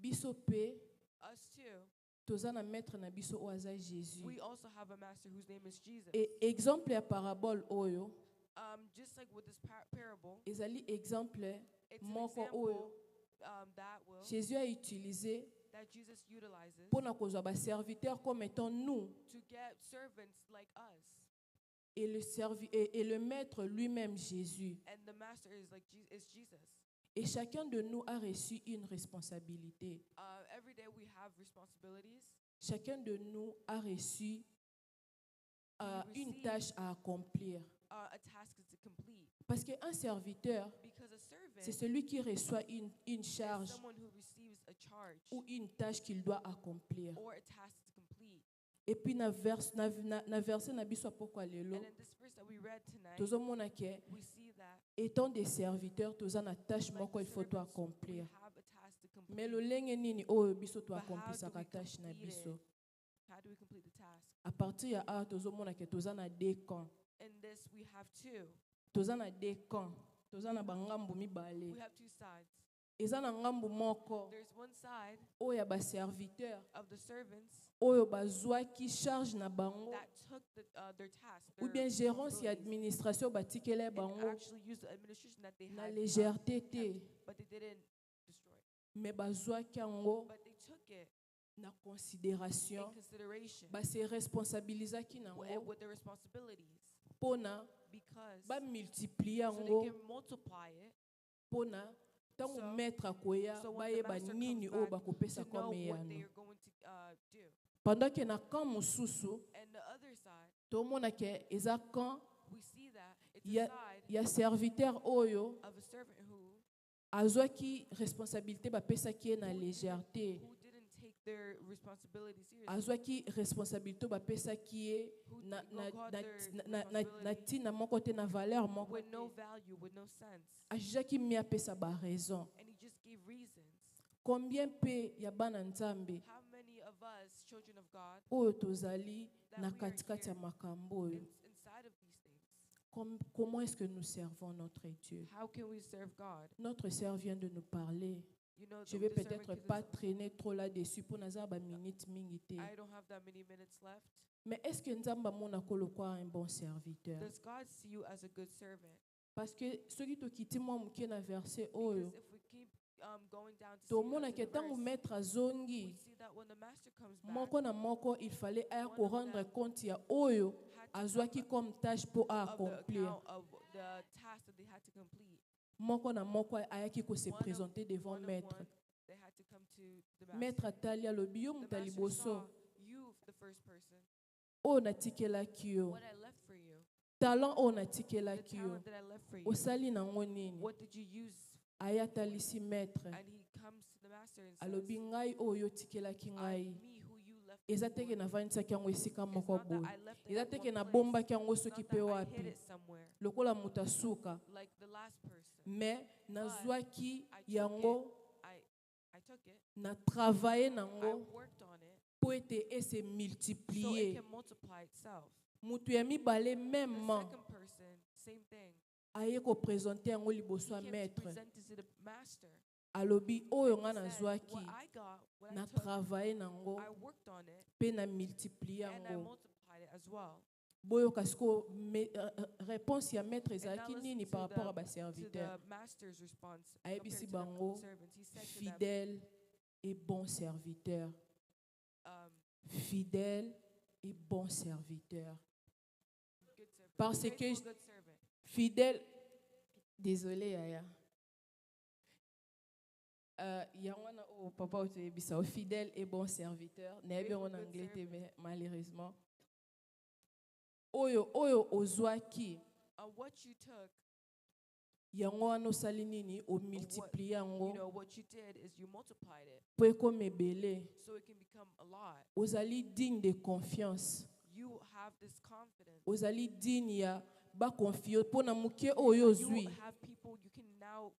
biso mpe us too, toza na maître na biso oyo aza Jésus. we also have a master whose name is Jesus. Et exemple ya parabole oyo Just like with this parable, ezali exemple it's an moko example oyo that will Jésus a utilisé that Jesus utilizes mpona kozwa baserviteur comme étant nous to get servants like us. et le maître lui-même Jésus. And the master is like is Jesus. Et chacun de nous a reçu une responsabilité. Every day we have responsibilities. Chacun de nous a reçu une receive tâche à accomplir. A task to complete. Parce qu'un serviteur, Because a servant c'est celui qui reçoit une is charge someone who receives a charge ou une tâche qu'il doit accomplir. or a task to complete. Et puis na verset na biso poko lelo, And in this verse that we read tonight, tozomona ke we see that étant des serviteurs, toza na tâche like moko il faut to servants, we accomplir. have a task to complete. Mais lolenge nini oyo biso to But how do accomplisaka we tâche na complete biso. it? How do we complete the task? À partir ya a tozomona ke toza na deux camps. In this we have two. Toza na deux camps. Toza na bangambu mibale. We have two sides. Eza na ngambu moko There's one side oyo ya baserviteur of the servants oyo bazwaki charge na bango that took their task, ou their bien gérance ya responsibilities, administration batikele and bango actually used the administration that they na had, légèreté te, but they didn't destroy it. mais bazwaki yango But they took it na in considération, consideration base responsabilisaki and nango with their responsibilities, mpona because bamultiplie so they yango can multiply it, mpona ntango So- maître akoya so when the bayeba master nini comes oyo back bakopesa to know kwa what meyano. they are going to do. Pendant ke na camp mosusu And the other side, tomona ke eza camp we see that it's ya, a side ya serviteur oyo of a servant who azwaki responsabilité bapesaki ye na légèreté, didn't take their responsibility seriously. azwaki responsabilité bapesaki ye Who na, did na, not got na, their na, na, na responsibility ntina moko te, na valeur moko with no te. value, with no sense. Ajaki mi apesa baraison. And he just gave reasons. Combien mpe ya bana nzambe How many of us, children of God, oyo tozali that na we are katikati ya here makambo oyo, inside of these things? comment est-ce que nous servons notre Dieu? How can we serve God? Notre sœur vient de nous parler. You know, Je vais the servant peut-être gives pas us- traîner trop là-dessus pour naza ba minute mingi te. I don't have that many minutes left. Mais est-ce que nzamba mona kolokwa un bon serviteur? Does God see you as a good servant? Parce que soki tokiti mwa moke na verset oyo, Because if we keep going down to tomona see ke up to the ntango verse, maître we azongi see that when the master comes back, moko na moko, il fallait aya One of korendre them compte ya oyo had to azwaki come comme tâche pour of the accomplir. account of the task that they had to complete. moko na moko ayaki ko se One of- présenter devant one of maître. one, they had to come to the Maître master. atali alobi yo The muta master liboso saw you, the first person, oyo natikelaki yo, what I left for you, talent oyo the natikelaki yo, talent that I left for you. osali nango nini? What did you use? Aya atalisi maître And he comes to the master and says, alobi ngai oyo otikelaki ngai me who you left eza before. teke navandisaki yango esika It's moko not that boye, I left it eza at teke one place. nabombaki yango It's soki not mpe that I hid wapi it somewhere, lokola moto asuka, like the last person. me nazwaki I took yango I took it, na travaye I nango worked on it, po ete ese so it multiplier. can multiply itself. Mutu ya mibale The même second person, same thing. aye ko présenter yango He liboso ya came to maître present it to the master. alobi oyo nga He said, nazwaki what I got, what I na took, travaye nango I worked on it, pe na multiplier and I yango. multiplied it as well. Boyoka siko réponse ya maître And now ezalaki listen nini to par rapport à to baserviteur. the master's response Ayebisi compared to the bango, servants. He said to them, fidèle et bon serviteur. um, Fidèle et bon serviteur. good servant, Parce faithful, que good servant. fidèle, désolé Yaya. Yango na o papa otoyebisa o fidèle et bon serviteur. Nayebi en Faithful, good anglais te, servant. mais malheureusement. Oyo ozwaki What you took, yango wana osali nini o multiplier you yango know, what you did is you multiplied it po ekoma ebele. so it can become a lot. Ozali digne de confiance. You have this confidence. Ozali digne ya ba confio pona muke oyo You zui have people you can now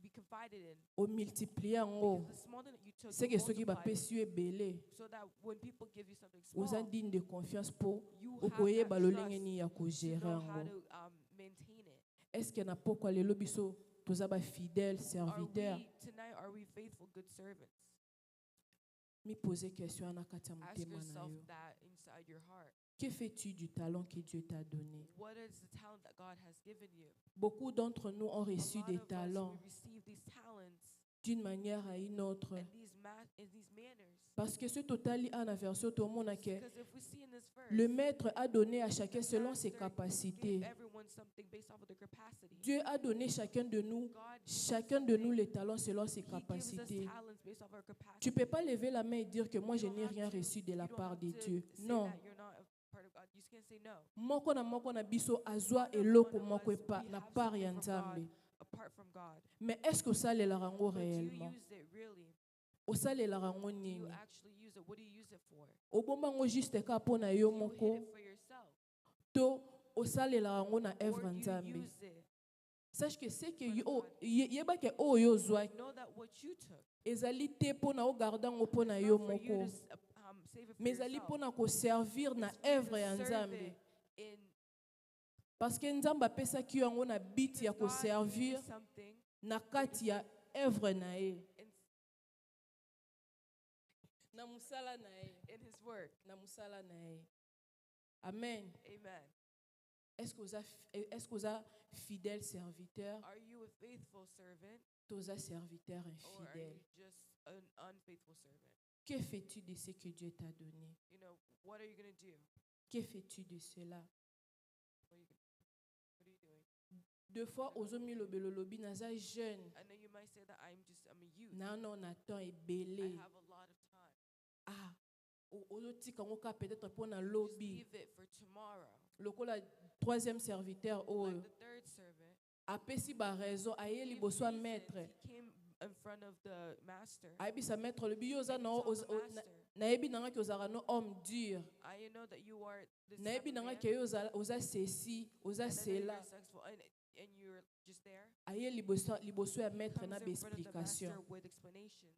be confided in. o multiplier yango. Because the small thing that you took, C'est you que soki ba multiplied it, pesi ebele. so that when people give you something Oza small, digne de confiance po you have okoyeba that lolenge trust nini ya to kogere know how yango. to maintain it. Est-ce que na pokwa lelo biso toza ba fidèle serviteur? Are we faithful, good servants? Mi poser question na kati ya Ask motema na yourself yo. that inside your heart. Que fais-tu du talent que Dieu t'a donné? What is the talent that God has given you? Beaucoup d'entre nous ont reçu A lot des of us, talents we receive these talents d'une manière à une autre. in these manners. Parce que ce total a une version tout le monde a que Because if we see in this verse, le maître a donné à chacun the selon ses master capacités. gave everyone something based off of their capacity. Dieu a donné chacun de nous les talents selon ses He gives us capacités. talents based off our capacity. Tu ne peux pas lever la main et dire que moi je You don't n'ai have rien to- reçu de la you don't part have de to Dieu. say Non. that you're not a part of God. You just can't say no. Moko na biso azwa One of eloko us, moko we epa na have part ya something from Nzambe. God, apart from God. Mais est-ce que osalelaka yango But do you réellement? use it really? Osalelaka yango Do you nini? actually use it? What do you use it for? Obomba yango juste ka mpo na Do yo you hid moko it for yourself? to osalelaka yango na Or œuvre do you Nzambe. use it? Sache que c'est que For the God. yeba ke oyo ozwaki Know that what you took ezali te mpo na ogarda yango mpo na is yo not for you moko, to save it for mais ezali yourself. mpo na koservir na It's for you œuvre to ya serve Nzambe. it in Parce que Nzambe apesaki yo yango na biti ya because God gave you koservir something na kati ya œuvre na ye. Na musala na ye. in His work. Na musala na ye. Amen. Amen. Est-ce que vous êtes fidèle serviteur, Are you a faithful servant toza serviteur or are you infidèle? just an unfaithful servant? Que fais-tu de ce que Dieu t'a donné? You know, what are you going to do? Que fais-tu de cela? What are you doing? Deux fois, ozomi lobelo lobi naza jeune. I know you might say that I'm a youth. Non, on attend et I belé. have a lot of time. Ah, ozotika ngoka peut-être pour na Just lobby. leave it for tomorrow. Lokola troisième serviteur Like oyo the third servant, apesi ba raison aye he liboso reasoned, maître. he came in front of the master. Ayebisa maître lobi yo oza And na he told the master, nayebi nanga ke ozalaka no homme dur. I know that you are this type Nayebi of nanga man, ke yo oza ceci, oza and I know cela. you're successful, and you're just there. Aye liboso ya maître Comes na in front of the explication. master with explanations.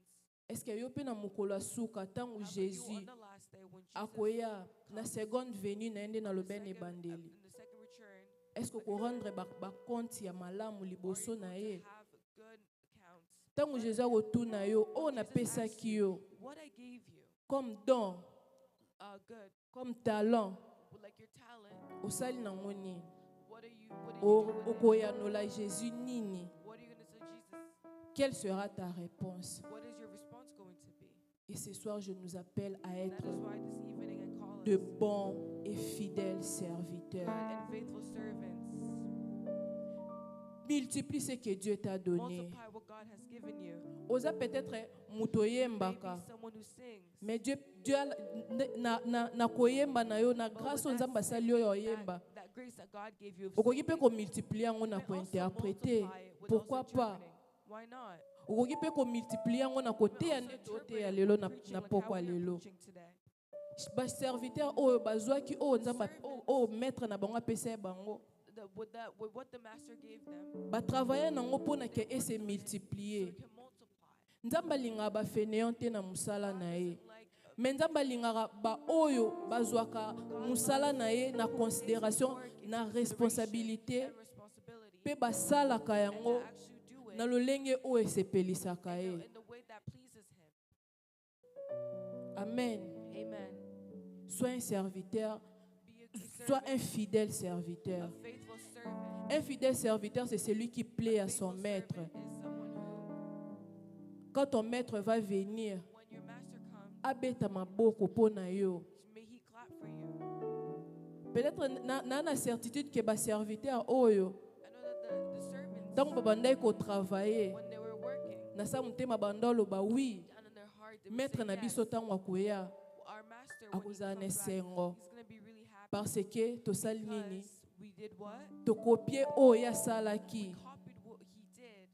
Est-ce que yo pe na mokolo asuka tango How about Jésus you on the last day when Jesus akoya na comes, seconde venue na ende na on the lobene second- ebandeli? in the second return, Est-ce que ko rendre ba compte ya malamu are liboso you na going ye? to have good accounts? Tango Jésus akotuna yo o When na Jesus asks pesaki you, yo what I gave you, comme don, good, comme talent, like your talent, osali nango nini? what did you do with it? Okoyanola Jésus nini? What are you going to say, Jesus? Quelle sera ta réponse? What is your response going to be? Et ce soir, je nous appelle à That être is why this evening I call de us bons et fidèles good serviteurs. and faithful servants. Multiplie ce que Dieu t'a donné. Multiply what God has given you. Osa peut-être mutoye Maybe mbaka. someone who sings. Mais Dieu na koyemba na yo na grâce But nzamba sali yo oyemba. that grace that God gave you of Okoki singing, pe ko multiplier yango na you ko can also interpréter. multiply it with Pourquoi also pas? interpreting. Why not? Okoki pe ko multiplier yango na koteya neti oteya lelo na pokwa lelo. Ba serviteur oyo bazwaki oyo nzamba oyo maître na bango apesa bango. With what the master gave them, Ba travailler nango pona ke e se so multiplier. it can multiply. Nzamba linga ba fainéant te na musala na ye. Like Mais nzamba lingaka ba oyo bazwaka musala na ye na considération na responsabilité and responsibility, pe basalaka and yango to actually do it na lolenge oyo esepelisaka ye. in the way that pleases him. Amen. Amen. Sois un serviteur, Be a sois servant, un fidèle serviteur. a faithful servant. Un fidèle serviteur, c'est celui qui plaît à son Faithful maître. servant is someone who, Quand ton maître va venir, when your master comes, abeta maboko pona yo. may he clap for you. Peut-être na certitude que ba serviteur oyo I know that the servants, donc babandai ko travailler when they were working, na sa mutema bandolo ba oui down in their heart, they would maître say, na yes, biso tango akoya our master, when he akozala na comes back, esengo he's going to be really happy parce que tosali nini because we did what? tokopie oyo asalaki Copied what he did.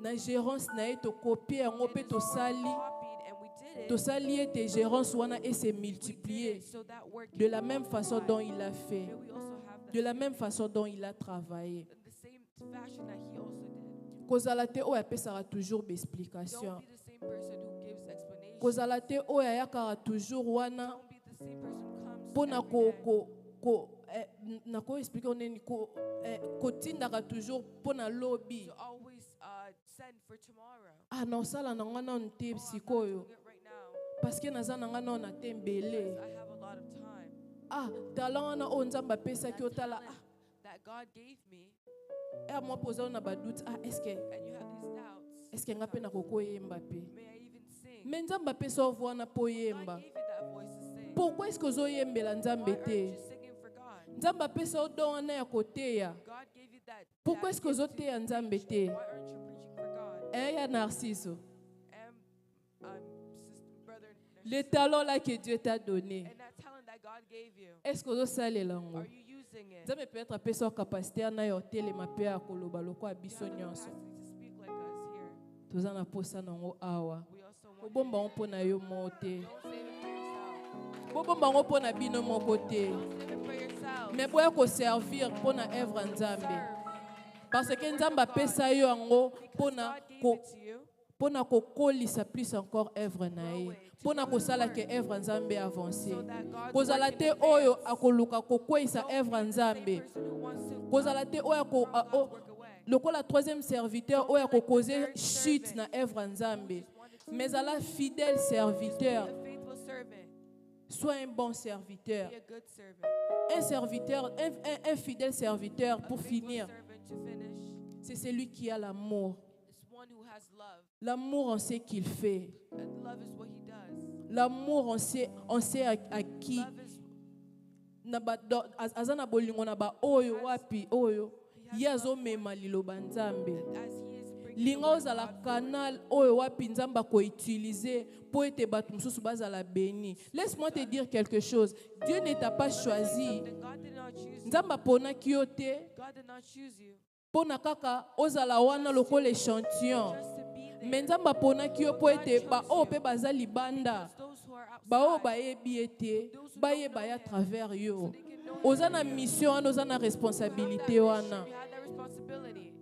na gérance na ye tokopie yango And mpe his work tosali copied, and we did it. tosali ete gérance wana et se We did multiplier it so that work de can la même façon multiply. dont il a fait, May we also have that de la same même façon dont il a travaillé. in the same fashion that he also did. Kozala te oyo apesaka toujours baexplication, Don't be the same person who gives explanation. kozala te oyo ayakaka toujours wana Don't be the same person who comes mpo na every day. na koexplike oneni kotindaka toujours mpo na lobi. To always send for tomorrow. Ah, naosala na nga nano te Oh, I'm not sikoyo doing it right now parce que naza na nga nano na te mbele. because I have a lot of time. Ah, tala wana oyo nzambe apesaki That otala talent that God gave me, mwa mpo oza na badoute eske and you have these doubts. eske nga mpe nakokoyemba mpe May I even sing? me nzambe apesa ovo wana mpo God oyemba. gave you that voice to sing. Pourquoi est-ce que ozoyembela Why nzambe aren't te? you singing for God? Nzambe apesa odon wana ya koteya. God gave you that. Pourquoi that est-ce que gift to ozoteya nzambe preach. te? Why aren't you preaching for God? Ya narciso. Brother, Le talent là que Dieu t'a donné, and that talent that God gave you, est-ce que ozosalela yango? are you using it? Nzambe peut-être apesa yo capacité na yo telema mpe ya koloba lokola biso You have the nyonso. capacity to speak like us here. Toza na posa nango awa. We also want Obomba ngo mpo na yo mo te. Don't save it for yourself. Bobomba ngo mpo na bino moko te. Don't save it for yourself. Mais boya koservir mpo na œuvre nzambe. Serve. Parce que nzambe apesa yo yango Because mpo na God gave it to you. mpo na kokolisa plus encore œuvre na ye mpo na kosala ke œuvre nzambe avance So that God's kozala work te in oyo advance. akoluka kokweyisa Don't œuvre be the nzambe same person who wants to kozala te oyo throw God's work away. lokola troisième serviteur Don't oyo be like the akokoze third chute servant na œuvre nzambe Just wanted to mais ala fidèle be serviteur a faithful servant. sois un bon serviteur Be a good servant. un fidèle serviteur A pour faithful finir servant to finish. c'est celui qui a l'amour It's one who has love. l'amour on sait qu'il fait And love is what he does. l'amour on sait à qui Love is aza na bolingo na baoyo wapi oyo ye azomema liloba nzambe as he is bringing the linga word of ozala God forth. canal oyo wapi nzambe akoutilize mpo ete bato mosusu bazala béni. Laisse-moi te dire quelque chose. Dieu ne t'a pas choisi. Then God did not choose you. Nzambe aponaki yo te God did not choose you mpo na kaka ozala wana lokola échantillon. just to be there. Me nzambe aponaki yo mpo ete baoyo mpe baza libanda Because those who are baoyo outside, bayebi ye te bayeba ye à travers yo. so they can know Oza him. na mission wana oza na You have that responsabilité mission, wana. you have that responsibility.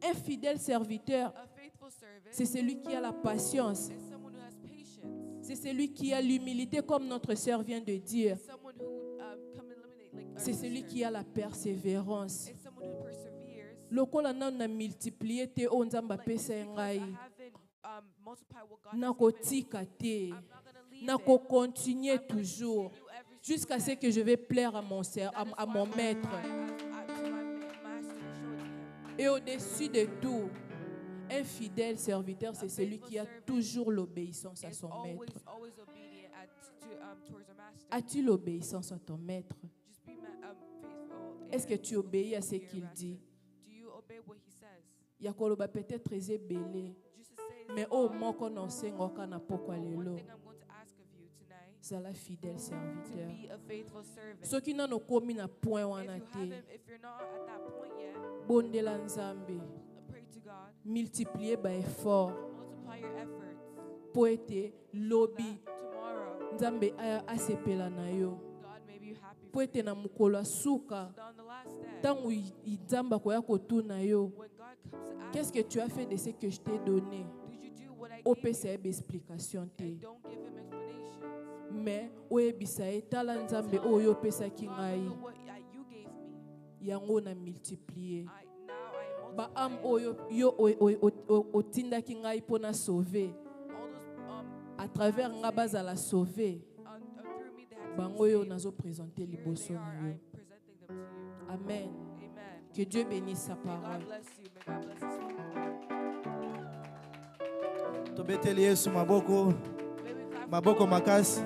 Un fidèle serviteur, A faithful servant c'est celui qui a la patience. is someone who has patience. C'est celui qui a l'humilité, comme notre sœur vient de dire. Someone who come eliminate like our C'est celui sister. qui a la persévérance. It's someone who perseveres. Lokola nanu na multiplier te o nzamba Like, just pesa because I ngai. haven't multiplied what God Na has given me, kotika te. I'm not gonna leave Na it. ko continuer I'm gonna toujours continue every jusqu'à ce single que je vais plaire à mon ser- That is à why mon I'm gonna maître. try to my master to show it to him. Et au-dessus de tout, un fidèle serviteur, c'est celui qui a toujours l'obéissance à Is son always, maître. always obedient towards our master. As-tu l'obéissance à ton maître? Just be faithful. Est-ce que tu obéis à ce to your qu'il master. dit? Do you obey what he says? ya koloba peut-être eze belé Just to say mais it's o small, moko na osengoka na pokwa but one lelo thing I'm going to ask of you tonight, zala fidèle to serviteur be a faithful servant. soki nano komi na point If wana you te haven't, if you're not at that point yet, bondela nzambe pray to God, multiplier ba effort multiply your efforts, po ete so lobi that tomorrow nzambe asepela na yo God may be happy po for ete you. na mokolo ya suka So on the last day, ntango nzambe akoya kotuna yo when God comes to ask qu'est-ce que tu as fait de ce que je t'ai donné did you do what I gave opesa you? yeba explication te And don't give him explanations. mais oyebisa ye tala nzambe oyo opesaki God, ngai look at what you gave me. yango na multiplier Now I am baame multiplying. oyo yo otindaki ngai mpo na sauve All those à travers nga bazala sauve through me they had to bango be oyo saved. nazoprésente Here liboso they na are, yo I'm presenting them to you. amen Amen. que Dieu bénisse sa May parole God bless you. May God bless His people. tobeteli yesu maboko May we clap for maboko the Lord. makasi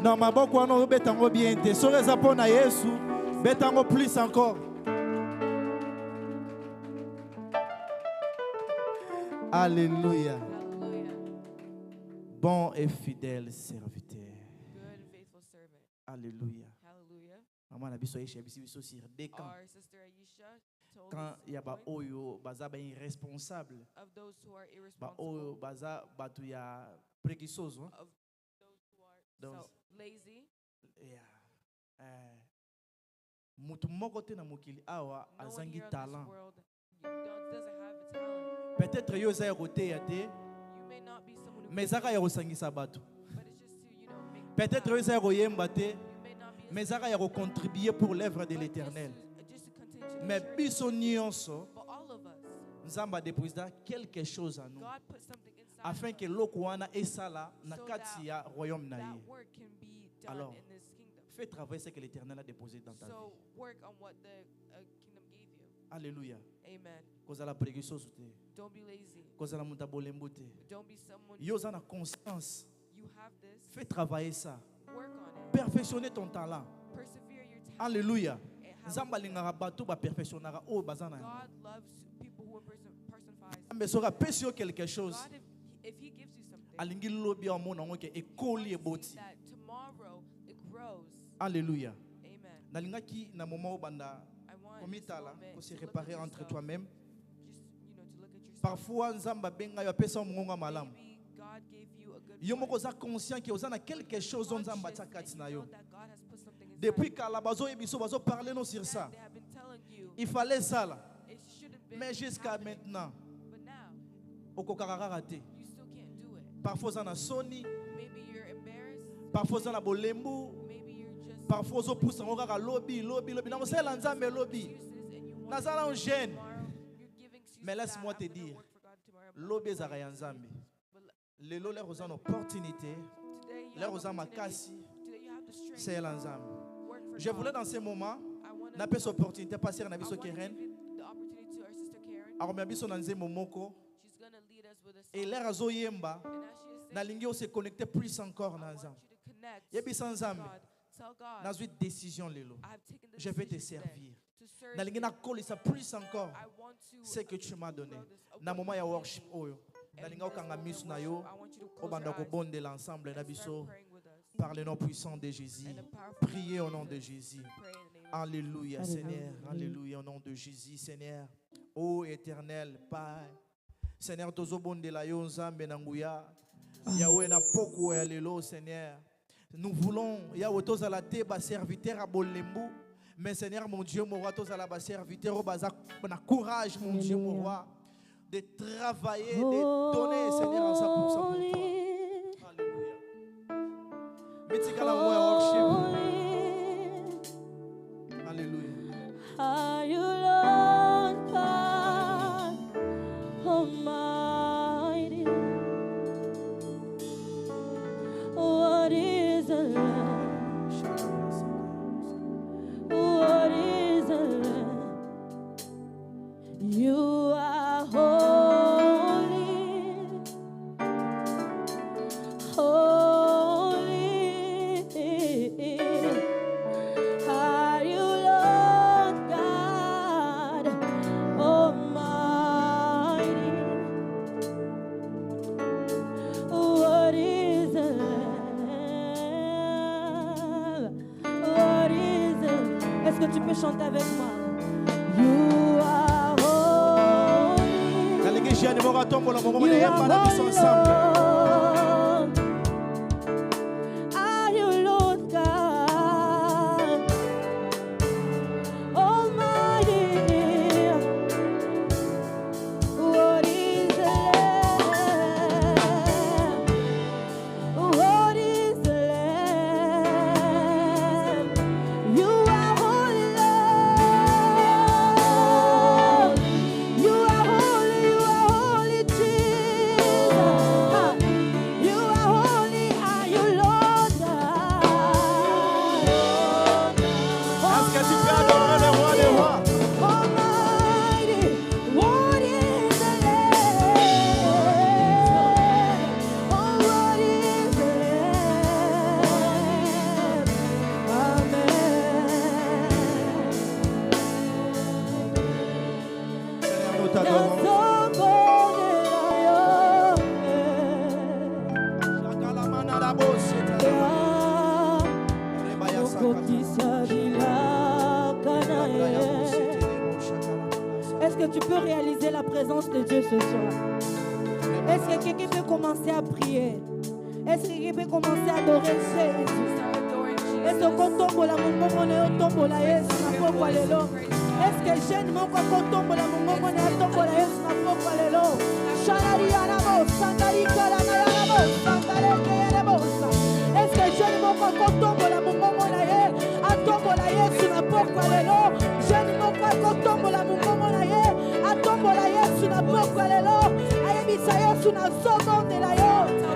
non maboko wana obeta yango bien te soki eza mpo na yesu beta yango plus encore alléluia Hallelujah. bon et fidèle serviteur Good and faithful servant. alléluia Hallelujah. maman na biso aisha bisi biso sur des camps Our sister Aisha told quand us il y a ba point oyo baza ba irresponsable of those who are ba oyo irresponsible, baza bato ya préguisoso of those who are Those- lazy. mutu moko te na mokili awa No one azangi here in this talent world doesn't have a talent. peut-être yo eza ya koteya te You may not be someone who mais ezaka ya kosangisa bato but it's just to, make people peut-être yo laugh. eza ya koyemba te You may not be a mais ezaka ya kocontribuer pour l'œuvre de but l'éternel just to continue to mais church. biso nyonso But all of us, nzambe adeposita quelque chose à nous God put something inside afin of que us eloko wana esala na so kati that ya royaume na that ye work can be done Alors, in this kingdom. fais travailler ce que l'éternel a déposé dans ta vie So work on what the kingdom gave you. alléluia Amen. kozala préguisoso te Don't be lazy. kozala moto ya bolembo te Don't be someone. yo oza na conscience You have this. fais travailler ça Work on it. perfectionner ton talent Persevere your talent. alléluia And nzambe alingaka bato baperfectionnaka oyo baza na yango God loves people who personifies. nzambe soki apesi yo quelque chose God, if He gives you something, alingi lobi ya omona yango ke ekoli see eboti that tomorrow it grows. alléluia Amen. nalingaki na moment oyo banda I want this komitala moment kose to look at réparer entre yourself, toi-même just to look at yourself. parfois nzambe abenga yo apesa yo mongongo ya malamu Maybe God gave you a good yo moko voice. oza conscient ke oza na quelque chose oyo nzambe atia kati na yo Know that God has put something inside depuis you. kala bazoyebi biso bazoparle no sur ça They have been telling you il fallait ça là it shouldn't be mais jusqu'à happening, maintenant but now okokaka kaka te you still can't do it. parfois oza na soni Maybe you're embarrassed. parfois oza na bolembu Maybe you're just parfois ozopusa yango kaka lobi na mosala nzambe lobi excuses and you want nazala un jeune tomorrow. You're giving excuses mais that laisse-moi I'm te gonna dire work for God tomorrow, but lobi ezalaka ya nzambe But lelo lero oza na opportunité today you lero have oza opportunity. makasi Today you have the strength c'est ya nzambe to work for je voulais God. dans ce moment I want to napesa opportunité passer na I biso want to Keren give the opportunity to our sister Karen. akomema biso na nzembo moko She's going to lead us with a et song. lere azoyemba And as she is singing, nalingi ose connecter plus encore I na want nzambe you to connect yebisa to nzambe God. Tell God, nazwi décision lelo I've taken the je vais te decision today servir to serve nalingi you. nakolisa plus encore I want to ce que tu m'as donné grow this up na what moment you ya gave worship me. oyo And nalingi in okanga this miso na moment yo of worship, I want you to close obanda your eyes kobondela ensemble na and biso start praying with us. par le nom puissant de Jésus In the powerful name priez of au nom de Jesus. Jésus Pray in the name of alléluia Alléluia. Seigneur alléluia au nom de Jésus Seigneur ô éternel Père Seigneur tozobondela yo nzambe na nguya Yahweh na poko ya lelo Seigneur nous voulons Yahweh tozala te ba serviteur à bolembu mais Seigneur mon Dieu mon roi tozala ba serviteur au baza na courage mon Dieu mon roi de travailler de donner Seigneur en 100% pour toi alléluia mitika na moya worship alléluia Are you Lord God Almighty? What is a lamb? What is a lamb? You are holy, holy. Are you Lord God? Est-ce que tu peux chanter avec moi? You are holy. Dans l'église, il y a un numéro à tomber, le moment où You on est are pas holy, ensemble. Lord. Are you Lord God Almighty? What is the Lamb? What is the Lamb? You are holy, Lord. You are holy, Jesus. You are holy, are you Lord God? Est-ce que tu peux adorer le roi des rois? Almighty, what is the Lamb? Oh, what is the Lamb? Amen. Seigneur, nous t'adorons. Est-ce que tu peux réaliser la présence de Dieu ce soir? Est-ce que quelqu'un peut commencer à prier? Est-ce que quelqu'un peut commencer à adorer Jésus? Est-ce que kotombo la mongongo na yo tombo la Yesu na poko lelo? Est-ce que jeune moko kotombo la mongongo na yo tombo la Yesu na poko lelo? Shalari arabo, sandari kala na arabo, sandare ke arabo. Est-ce que jeune moko kotombo la mongongo na ye, atombo la Yesu na poko lelo? Jeune moko kotombo la mongongo na ye, atombo la Yesu na poko lelo? Ayebisa Yesu na somonde la yo,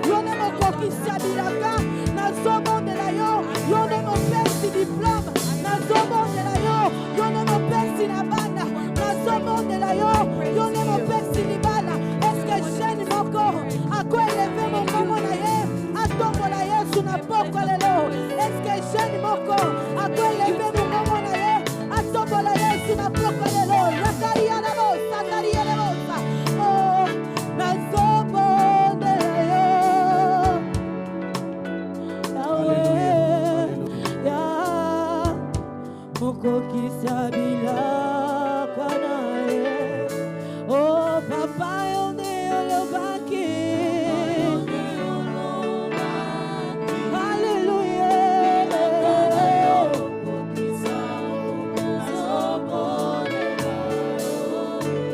yone moko kisiabilaka na somonde la yo. Yone mo pesi diplôme, na somonde la yo. Yone mo pesi na bana, na somonde la yo. Yone mo pesi libala. Est-ce que jeune moko ako élevé mon momo na ye, atombo la Yesu na poko lelo? Est-ce que jeune moko ako élevé mon momo na ye, atombo la Yesu na poko lelo? Yakari ya lebo, sakari ya lebo. Oh, na somonde la yo. Mokoki sabila kanae. Oh papa yonde olobaki. Alléluia.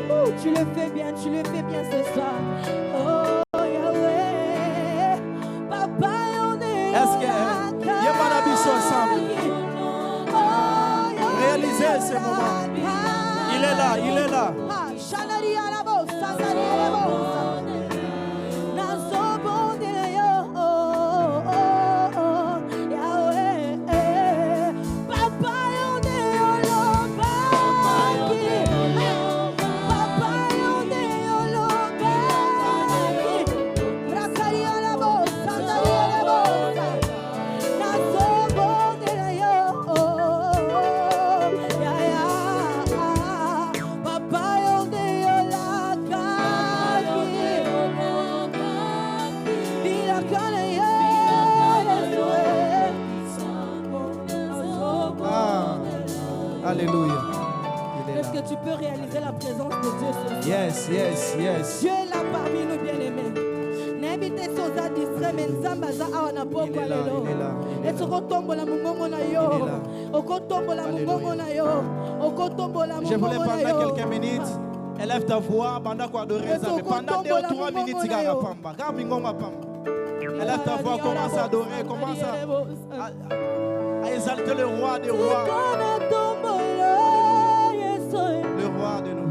Oh, tu le fais bien ce soir. Oh Yahweh, papa yonde. Est-ce que y a pas d'habitude ensemble? Réalisez ce moment. Il est là, il est là. Alléluia. Est-ce que tu peux réaliser la présence de Dieu ce soir? Yes, yes, yes. Dieu est là parmi nous, bien-aimés. N'invitez soza distrait, mais nzamba za awa na poko lelo. Est-ce que tombo la mungongo na yo? Oko tombo la mungongo na yo. Oko tombo la Je voulais mungongo na pendant yo. quelques minutes, élève ta voix pendant qu'on adorait ça. Mais pendant 2 ou 3 minutes, tu vas pamba. Élève ta voix, commence à adorer, commence à exalter le roi des rois. Le roi de nous.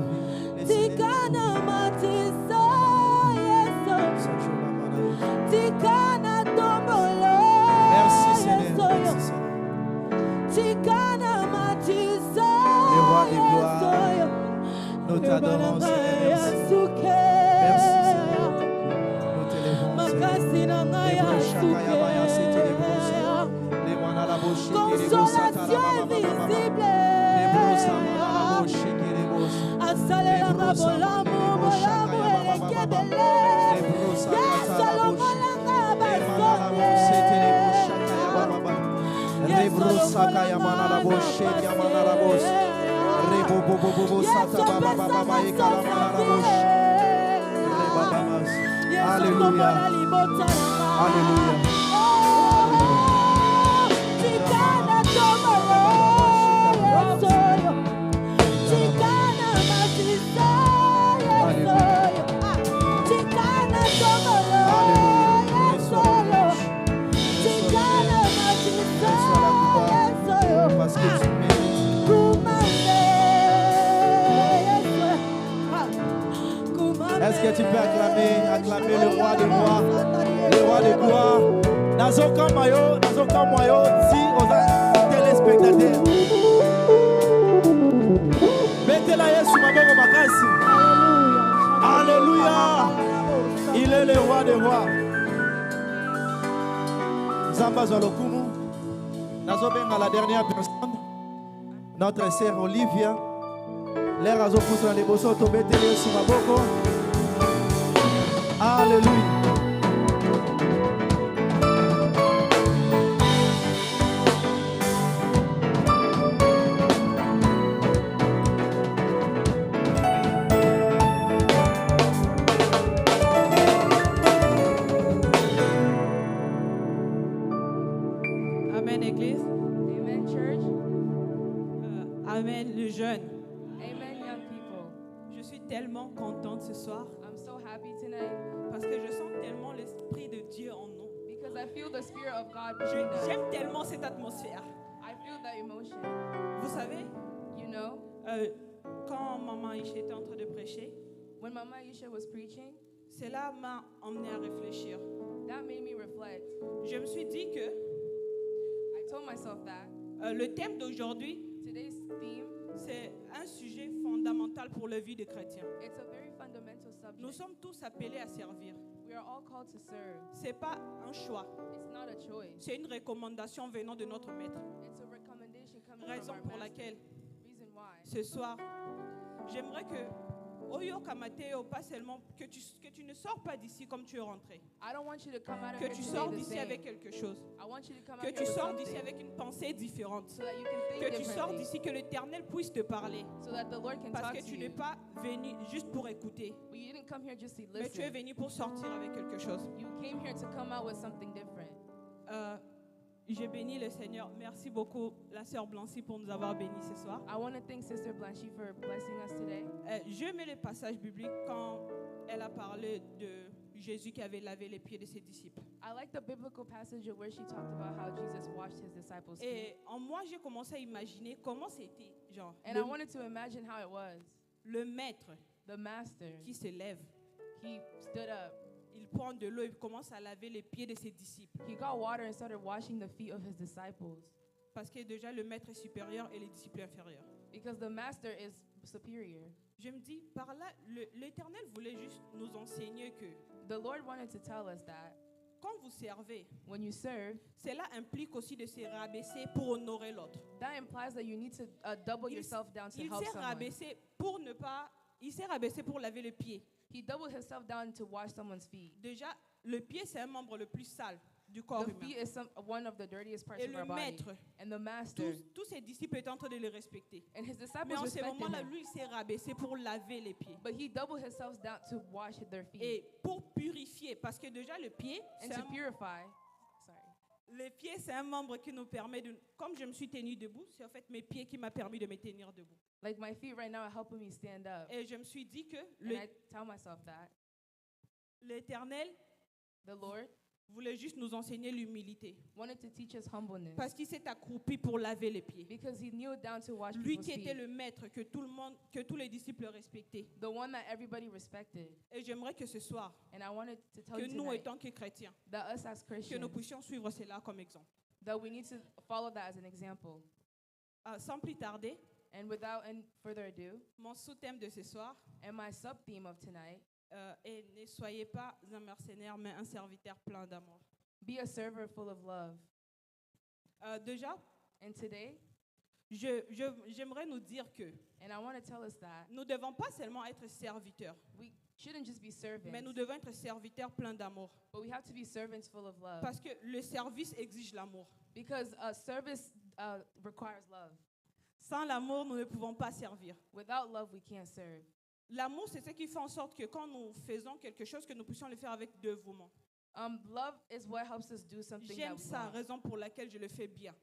Merci Seigneur. Merci Seigneur. Le roi de gloire. Nous t'adorons Seigneur. Merci. Merci Seigneur. Nous t'élèvons Seigneur. Consolation invisible. Asalela mabolamu bolamu elekebele. Yesu alongolanga basonye. Yesu Saka Yamana la Boshe, Yamana la Bos. Rebo Bobo Bobo Sata Baba Baba Ekala Mana la Boshe. Reba Bamas. Alléluia. Alléluia. Parce que tu mérites. Est-ce que tu peux acclamer le roi des rois, le roi des gloires? Nazoka Mayo, si aux téléspectateurs. Mettez-la Yesu maboko makasi. Alléluia. Il est le roi des rois. Zamba Zolokumu. Nazobenga la dernière personne. Notre sœur Olivia. L'air azo pousse les bosso to betele Yesu maboko. Alléluia. Amen, Église. Amen, church. Amen, le jeune. Amen, young people. Je suis tellement contente ce soir I'm so happy tonight parce que je sens tellement l'Esprit de Dieu en nous. because I feel the Spirit of God between us. J'aime tellement cette atmosphère. I feel that emotion. Vous savez, You know, quand Maman Isha était en train de prêcher, when Mama Aisha was preaching, cela m'a emmené à réfléchir. that made me reflect. Je me suis dit que I told myself that le thème d'aujourd'hui, today's theme, c'est un sujet fondamental pour la vie des chrétiens. it's a very fundamental subject. Nous sommes tous appelés à servir. We are all called to serve. C'est pas un choix, It's not a choice. c'est une recommandation venant de notre maître. It's a recommendation coming Raison from pour our master. laquelle Reason why. ce soir, j'aimerais que Oyo Kamateo, pas seulement que tu ne sors pas d'ici comme tu es rentré, I don't want you to come out of que here tu today sors the d'ici same. avec quelque chose, I want you to come que out tu here with sors d'ici something avec une pensée différente, so that you can think que tu sors differently, d'ici, que l'Éternel puisse te parler, so that the Lord can parce talk que to tu you. n'es pas venu juste pour écouter, But you didn't come here just to mais tu es listen. venu pour sortir avec quelque chose. You came here to come out with something different. J'ai béni le Seigneur. Merci beaucoup, la sœur Blancy, pour nous avoir bénis ce soir. I want to thank Sister Blanchie for blessing us today. Je mets le passage biblique quand elle a parlé de Jésus qui avait lavé les pieds de ses disciples. I like the biblical passage where she talked about how Jesus washed his disciples' feet. Et en moi, j'ai commencé à imaginer comment c'était, genre, And I wanted to imagine how it was. le maître The master, qui se lève, he stood up, il prend de l'eau et commence à laver les pieds de ses disciples. he got water and started washing the feet of his disciples. Parce que déjà, le maître est supérieur et les disciples inférieurs. Because the master is superior. Je me dis, par là, l'Éternel voulait juste nous enseigner que The Lord wanted to tell us that quand vous servez, when you serve, cela implique aussi de se rabaisser pour honorer l'autre. that implies that you need to double Il- yourself down to Il help s'est someone. rabaissé pour ne pas, il s'est rabaissé pour laver les pieds. He doubled himself down to wash someone's feet. Déjà, le pied, c'est un membre le plus sale du corps The humain. feet is one of the dirtiest parts Et of le our body. maître, And the master tous ses disciples étaient en train de le respecter. and his Mais disciples en ce respected moment-là, him. lui, il s'est rabaissé pour laver les pieds. But he doubled himself down to wash their feet Et pour purifier, parce que déjà, le pied, and c'est to un, purify. Sorry. les pieds, c'est un membre qui nous permet de... Comme je me suis tenue debout, c'est en fait mes pieds qui m'ont permis de me tenir debout. Like my feet right now are helping me stand up. Et je me suis dit que And I tell myself that l'Éternel the Lord voulait juste nous enseigner l'humilité. wanted to teach us humbleness Parce qu'il s'est accroupi pour laver les pieds. because he kneeled down to wash Lui people's qui était feet. le maître que tout le monde, que tous les disciples respectaient. The one that everybody respected. Et j'aimerais que ce soir, And I wanted to tell que you nous, tonight étant que chrétiens, that us as que nous Christians, puissions suivre cela comme exemple. that we need to follow that as an example. Sans plus tarder, And without any further ado, mon sous-thème de ce soir and my sub-theme of tonight, est ne soyez pas un mercenaire, mais un serviteur plein d'amour. be a server full of love. Déjà, And today, j'aimerais nous dire que and I want to tell us that nous ne devons pas seulement être serviteurs, we shouldn't just be servants, mais nous devons être serviteurs pleins d'amour. but we have to be servants full of love. Parce que le service exige l'amour. Because service requires love. Sans l'amour, nous ne pouvons pas servir. Without love, we can't serve. L'amour, c'est ce qui fait en sorte que quand nous faisons quelque chose, que nous puissions le faire avec dévouement. Love is what helps us do something that J'aime we ça, want. raison pour laquelle je le fais bien.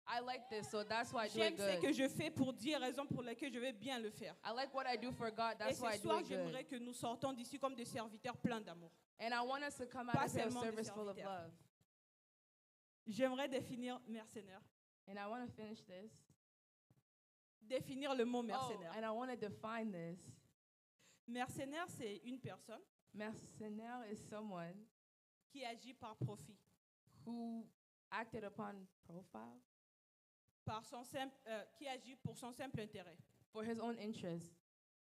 I like this, so that's why I do J'aime it ce que good. je fais pour dire, raison pour laquelle je vais bien le faire. I like what I do for God, Et that's why ce I do soir, it good. j'aimerais que nous sortons d'ici comme des serviteurs pleins d'amour. And I want us to come out Pas of here a seulement des service full of serviteurs. love. J'aimerais définir mercenaire. And I want to finish this. Définir le mot Oh, mercenaire. and I want to define this. Mercenaire, c'est une personne Mercenaire is someone qui agit par profit, who acted upon profile qui agit pour son simple intérêt. for his own interest.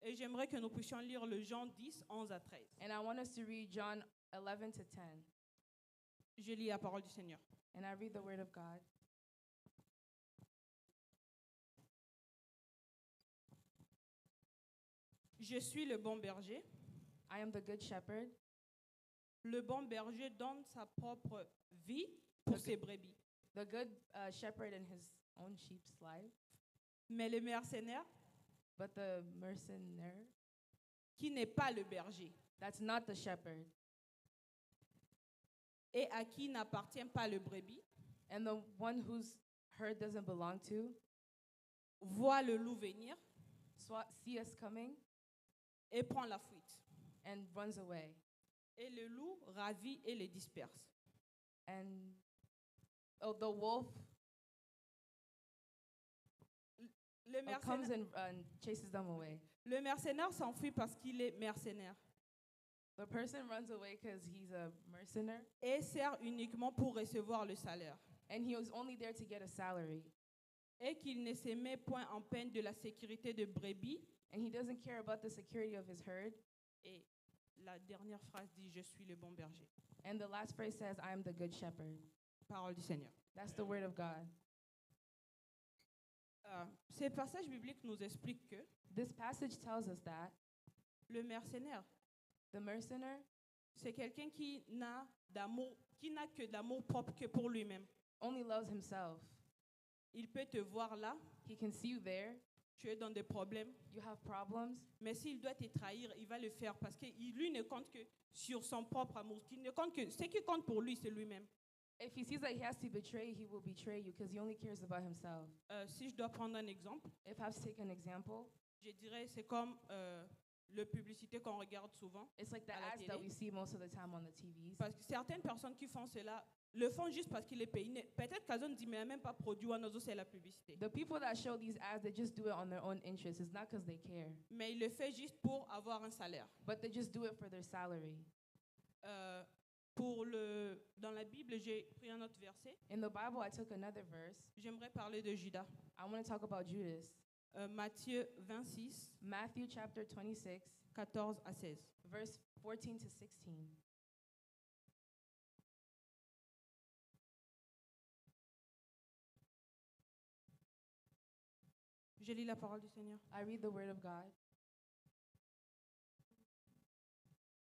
Et j'aimerais que nous puissions lire le Jean 10, 11 à 13. And I want us to read John 11 to 10. Je lis la parole du Seigneur. And I read the word of God. Je suis le bon berger. I am the good shepherd. Le bon berger donne sa propre vie pour Ok. ses brebis. The good shepherd in his own sheep's life. Mais le mercenaire, But the mercenary, qui n'est pas le berger that's not the shepherd. et à qui n'appartient pas le brebis, And the one whose herd doesn't belong to, voit le loup venir see us coming et prend la fuite. and runs away. Et le loup ravit et les disperse. And the wolf Le comes mercenaire, and chases them away. le mercenaire s'enfuit parce qu'il est mercenaire The person runs away because he's a mercenary, et sert uniquement pour recevoir le salaire. and he was only there to get a salary. Et qu'il ne se met point en peine de la sécurité de brebis. And he doesn't care about the security of his herd. Et la dernière phrase dit, je suis le bon berger. And the last phrase says, I am the good shepherd. Parole du Seigneur. That's the word of God. Ces passages bibliques nous expliquent que This passage tells us that le mercenaire, the mercenary c'est quelqu'un qui n'a que d'amour propre que pour lui-même. only loves himself. Il peut te voir là, He can see you there. tu es dans des problèmes, You have problems. mais s'il doit te trahir, il va le faire parce que lui ne compte que sur son propre amour. Il ne compte que ce qui compte pour lui, c'est lui-même. If he sees that he has to betray, he will betray you because he only cares about himself. Si je dois prendre un exemple, If I have to take an example, je dirais c'est comme le publicité qu'on regarde souvent. it's like the À la ads that télé. we see most of the time on the TVs. Parce que certaines personnes qui font cela le font juste parce qu'il est payé. Peut-être qu'elles ont dit, mais elle n'a même pas produit, c'est la publicité. The people that show these ads, they just do it on their own interest. It's not because they care, Mais il le fait juste pour avoir un salaire. but they just do it for their salary. Dans la Bible, j'ai pris un autre verset. In the Bible, I took another verse. J'aimerais parler de Judas. I want to talk about Judas. Matthieu 26, Matthew chapter 26, 14 à 16. verse 14 to 16. Je lis la parole du Seigneur. I read the word of God.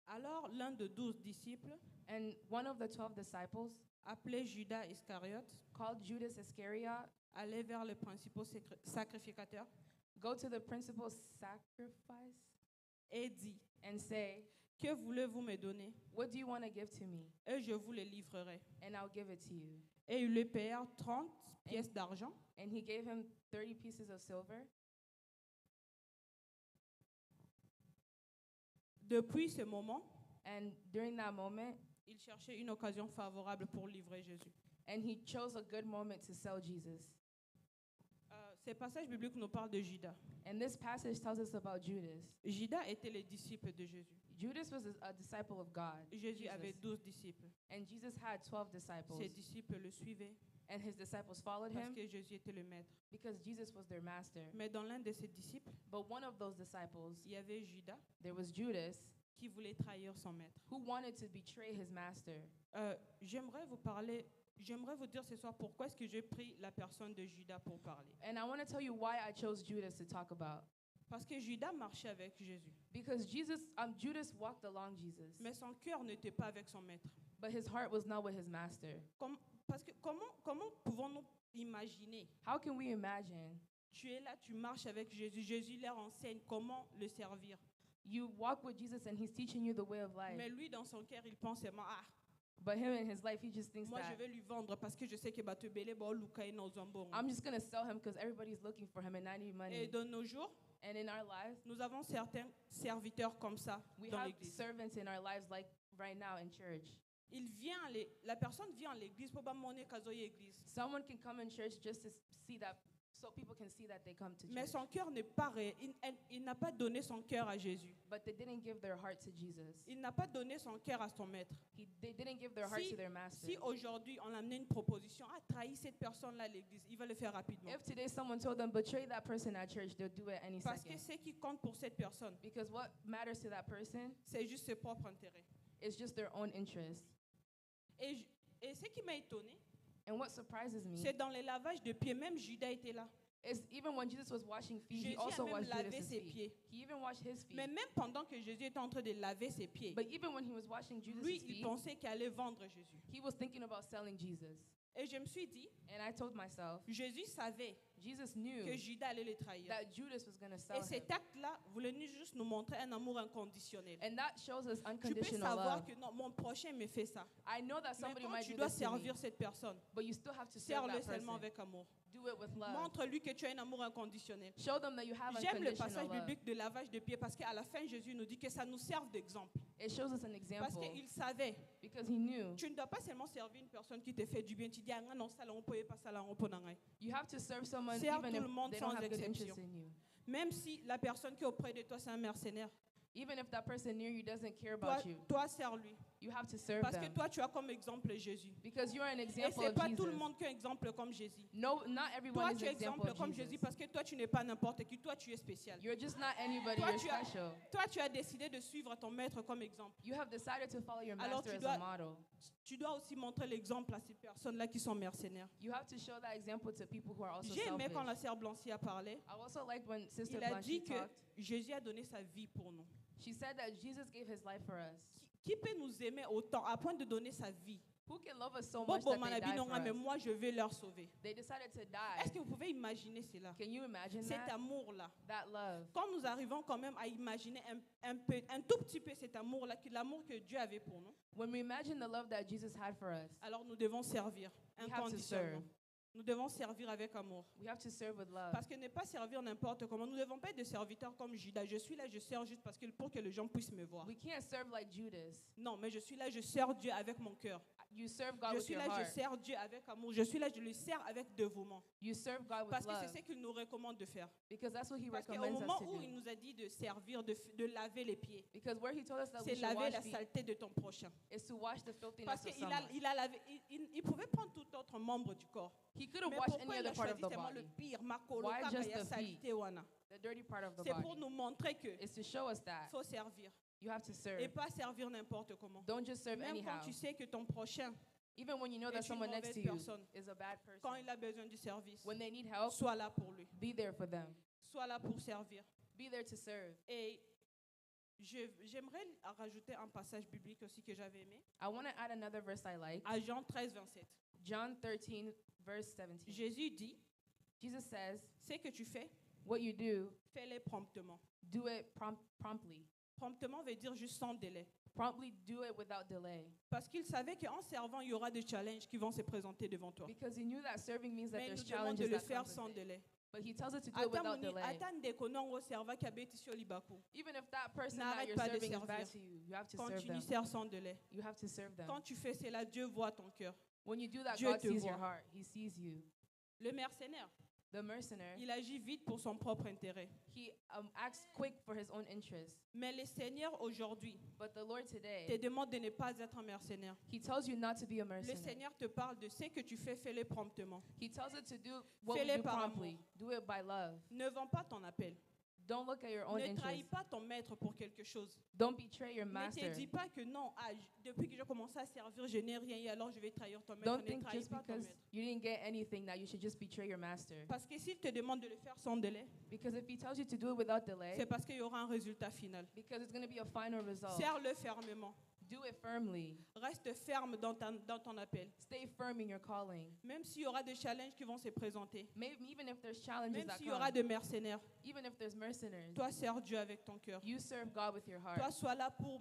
Alors, l'un de 12 disciples, And one of the 12 disciples, appelé Judas Iscariote, called Judas Iscariot, allait vers les principaux sacrificateurs go to the principal sacrifice et dit, and say, que voulez-vous me donner? what do you want to give to me? Et je vous le livrerai. And I'll give it to you. Et ils lui payèrent 30 pièces d'argent. And he gave him 30 pieces of silver. Depuis ce moment, And during that moment, il cherchait une occasion favorable pour livrer Jésus. and he chose a good moment to sell Jesus. Ces passages bibliques nous parlent de Judas. And this passage tells us about Judas. Judas était le disciple de Jésus. Judas was a disciple of God. Jésus Jesus. avait 12 disciples. And Jesus had 12 disciples. Ses disciples le suivaient And his disciples followed parce him que Jésus était le maître. because Jesus was their master. Mais dans l'un de ses disciples, But one of those disciples, il y avait Judas there was Judas, qui voulait trahir son maître. who wanted to betray his master. J'aimerais vous dire ce soir pourquoi est-ce que j'ai pris la personne de Judas pour parler. And I want to tell you why I chose Judas to talk about. Parce que Judas marchait avec Jésus. Because Judas walked along Jesus, Mais son cœur n'était pas avec son maître. but his heart was not with his master. Parce que comment pouvons-nous imaginer? How can we imagine? Tu es là, tu marches avec Jésus. Jésus leur enseigne comment le servir. You walk with Jesus and he's teaching you the way of life. Mais lui, dans son cœur, il pense seulement, ah, But him in his life, he just thinks moi, je that vais lui vendre parce que je sais que bateau belé, bon, Luka est dans un bon. I'm just going to sell him because everybody's looking for him and I need Et money. de nos jours, And in our lives, nous avons certains serviteurs comme ça we dans have l'église. servants in our lives like right now in church. La personne vient à l'église pour pas monnaie kazoye église. Someone can come in church just to see that, so people can see that they come to Mais church. son cœur n'est pas il n'a pas donné son cœur à Jésus. But they didn't give their heart to Jesus. Il n'a pas donné son cœur à son maître. They didn't give their heart Si- to their master. Si aujourd'hui on a amené une proposition, trahir cette personne-là à l'église, il va le faire rapidement. If today someone told them, betray that person at church, they'll do it any Parce que second. ce qui compte pour cette personne, Because what matters to that person c'est juste ses propres intérêts. is just their own interest. Et ce qui m'a étonné, And what surprises me c'est dans les lavages de pieds, même Judas était là. is even when Jesus was washing feet, he Jésus a also même washed lavé Judas' ses feet. pieds. He even washed his feet. Mais même pendant que Jésus était en train de laver ses pieds, But even when he was washing Judas' lui, il feet, pensait qu'il allait vendre Jésus. he was thinking about selling Jesus. Et je me suis dit, And I told myself, Jésus savait Jesus knew que Judas allait le trahir. that Judas was going to Et sell him. cet acte-là voulait juste nous montrer un amour inconditionnel. And that shows us Tu peux unconditional savoir love. que non, mon prochain me fait ça. I know that Mais somebody quand might tu do dois this to me, servir cette personne, but you still have to serve serre-le that seulement person. avec amour. Do it with love. Montre-lui que tu as un amour inconditionnel. Show them that you have J'aime le unconditional passage love. biblique de lavage de pieds parce qu'à la fin, Jésus nous dit que ça nous serve d'exemple. It shows us an Parce example qu'il savait. because he knew. Tu ne dois pas seulement servir une personne qui te fait du bien. Tu dis, ah non, ça, là, on peut pas ça, là, on peut pas. You have to serve someone Serve even tout if le monde they don't sans have good exception. interest in you. Même si la personne qui est auprès de toi, c'est un mercenaire. Even if that person near you doesn't care Toi, about you, toi sers-lui. you have to serve Parce que them. toi, tu as comme exemple Jésus. Because you are an Et example c'est of pas tout le Jesus. monde qui a un exemple comme Jésus. No, not everyone Toi, is tu es an example exemple of comme Jesus. Jésus parce que toi, tu n'es pas n'importe qui. Toi, tu es spécial. You're just not anybody, Toi, you're tu as- special. Toi, tu as décidé de suivre ton maître comme exemple. You have decided to follow your Alors, master tu as dois- a model. Tu dois aussi montrer l'exemple à ces personnes-là qui sont mercenaires. You have to show that example to people who are also J'ai aimé selfish. quand la sœur Blancy a parlé. I also liked when Sister Il a Blanche dit que talked. Jésus a donné sa vie pour nous. She said that Jesus gave his life for us. Qui peut nous aimer autant à point de donner sa vie? Who can love us so Bon, much bon, that they Manabi, die non, for mais us? moi, je vais leur sauver. They decided to Est-ce die. que vous pouvez imaginer cela? Can you imagine Cet that? amour-là. That love. Quand nous arrivons quand même à imaginer un tout petit peu cet amour-là, l'amour que Dieu avait pour nous, When we imagine the love that Jesus had for us, alors nous devons servir we have to inconditionnellement. serve. Nous devons servir avec amour. We have to serve with love. Parce que ne pas servir n'importe comment. Nous ne devons pas être des serviteurs comme Judas. Je suis là, je sers juste parce que, pour que les gens puissent me voir. We can't serve like Judas. Non, mais je suis là, je sers Dieu avec mon cœur. You serve God Je with suis your là, je heart. sers Dieu avec amour. Je suis là, je le sers avec dévouement. You serve God with Parce que c'est love. ce qu'il nous recommande de faire. Because that's what he Parce qu'au recommends moment us où to il do. nous a dit de servir, de laver les pieds, Because where he told us that we c'est should laver wash la feet saleté de ton prochain. is to wash the filthiness Parce of qu'il a, someone. il a lavé, il pouvait prendre tout autre membre du corps. He could have Mais washed pourquoi any il a other part choisi of the tellement le body. pire, makolo, Why kaka just ya the saleté wana? The dirty part of the C'est pour body. nous montrer que Is to show us that faut servir you have to serve. et pas servir n'importe comment. Don't just serve Même quand anyhow. tu sais que ton prochain, Even when you know est that une someone next mauvaise to you personne. is a bad person. quand il a besoin du service, When they need help, sois là pour lui, be there for them. sois là pour servir. Be there to serve. Et j'aimerais rajouter un passage biblique aussi que j'avais aimé, I want to add another verse I like. à Jean 13, 27. John 13, verse 17. Jésus dit, Jesus says, ce que tu fais, what you do, fais-le promptement. do it promptly. Promptement veut dire juste sans délai. Promptly do it without delay. Parce qu'il savait qu'en servant, il y aura des challenges qui vont se présenter devant toi. Because he knew that serving means that Mais il there's nous demande de challenges le that faire come sans with it. délai. But he tells us to do it without delay. Attendez qu'on ait serva qui habite sur l'Ibakou. Even if that person N'arrête that you're pas de serving is bad servir. to you, you have to serve Continue, them. sers sans délai. You have to serve them. Quand tu fais cela, Dieu voit ton cœur. When you do that, Dieu God te sees your voit. heart. He sees you. Le mercenaire, The mercenary, il agit vite pour son propre intérêt. he acts quick for his own interest. Mais le Seigneur aujourd'hui But the Lord te today, demande de ne pas être un mercenaire. he tells you not to be a Le mercenary. Seigneur te parle de ce que tu fais, fais-le promptement. He tells us to do what we Fais-le do par promptly. Do it by love. Ne vends pas ton appel. Don't look at your own Ne trahis interest. pas ton maître pour quelque chose. Don't betray your Ne te master. dis pas que non, depuis que j'ai commencé à servir, je n'ai rien et alors je vais trahir ton maître. Don't Ne think trahis just pas ton because maître. you didn't get anything that you should just betray your master. Parce que s'il te demande de le faire sans délai, Because if he tells you to do it without delay, c'est parce qu'il y aura un résultat final. because it's going to be a final result. Serre-le fermement. Do it firmly. Reste ferme dans ton appel. Stay firm in your calling. Même s'il y aura des challenges qui vont se présenter. Maybe even if there's challenges Même that s'il y aura come, des mercenaires. even if there's mercenaries, Toi, sers Dieu avec ton cœur. you serve God with your Toi, heart. sois là pour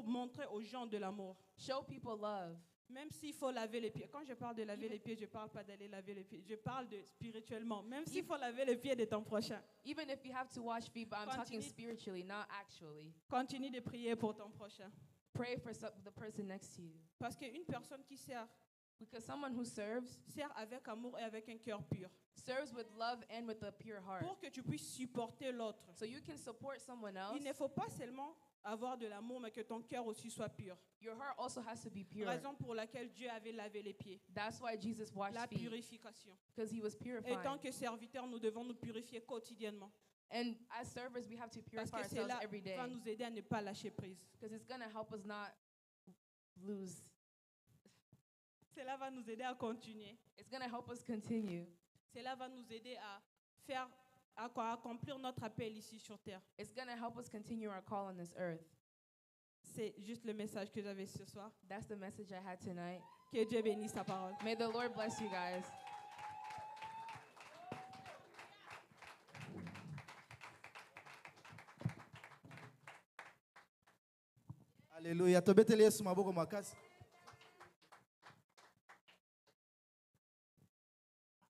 montrer aux gens de l'amour. Show people love. Même s'il faut laver les pieds. Quand je parle de laver les pieds, je ne parle pas d'aller laver les pieds. Je parle de spirituellement. Même s'il faut laver les pieds de ton prochain. Even if you have to wash feet, but I'm talking Continue. spiritually, not actually. Continue de prier pour ton prochain. Pray for the person next to you. Parce qu'une personne qui sert Someone who serves avec amour et avec un cœur pur. serves with love and with a pure heart. Pour que tu puisses supporter l'autre. So you can support someone else. Il ne faut pas seulement avoir de l'amour, mais que ton cœur aussi soit pur. Your heart also has to be pure. Raison pour laquelle Dieu avait lavé les pieds. That's why Jesus washed La feet, purification. because he was Et tant purified. que serviteurs, nous devons nous purifier quotidiennement. And as servers, we have to Parce purify que ourselves cela every day, va nous aider à ne pas lâcher prise. because it's going to help us not lose. Cela va nous aider à continuer. It's going to help us continue. Cela va nous aider à accomplir notre appel ici sur terre. It's going to help us continue our call on this earth. C'est juste le message que j'avais ce soir. That's the message I had tonight. Que Dieu bénisse sa parole. May the Lord bless you guys. Alléluia. Tobeteli Yesu maboko makasi.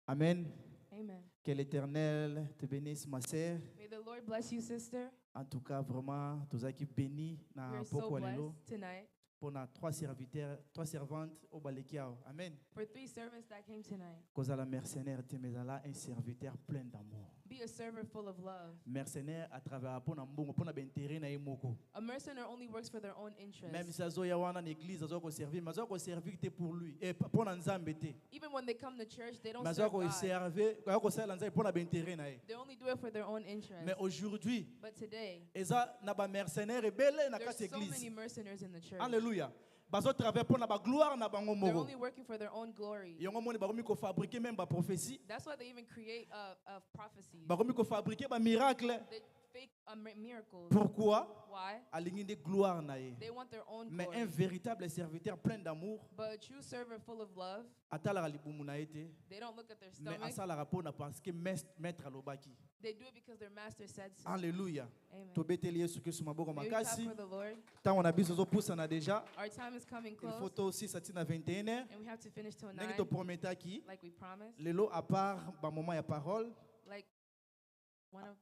Amen. Amen. Que l'Éternel te bénisse, ma sœur. May the Lord bless you, sister. En tout cas, vraiment, tous qui bénis na We're so poko alelo blessed tonight. pour na trois serviteurs, trois servantes au balekiao. Amen. For 3 servants that came tonight. Cause la mercenaire te mesala un serviteur plein d'amour. Be a servant full of love. Mercenaire à travers pour na mbongo pour na bentere na imoko. A mercenary only works for their own interest. Même si azo ya wana l'église azo ko servir, mais azo ko servir te pour lui et pour na nzambe te. Even when they come to church, they don't Mais azo serve ko God. servir, ko sala nzambe pour na bentere na ye. They only do it for their own interest. Mais aujourd'hui, But today, eza na ba mercenaire ebele na there's kati so many église. mercenaries in the church. Alléluia. Bazo travailler pour na ba gloire na bango They're moko. only working for their own glory. Yongo moni bakomi ko fabriquer même ba prophétie. That's why they even create a prophecy. Bakomi ko fabriquer ba miracle. They fake miracles. Pourquoi? Why? Alingi de gloire na ye. They want their own Mais glory. un véritable serviteur plein d'amour, But a true servant full of love, atala libumu na ete, they don't look at their mais stomach. asala rapona parce que maître alobaki. They do it because their master said so. Alléluia. Amen. Tobeteli Yesu Kristo maboko May we clap makasi. for the Lord. Tant on a biso zo poussa na déjà. Our time is coming Il close, faut aussi satina 21h. and we have to finish till 9, Ndenge to prometaki. like we promised. Lelo à part ba moment ya parole. Like one of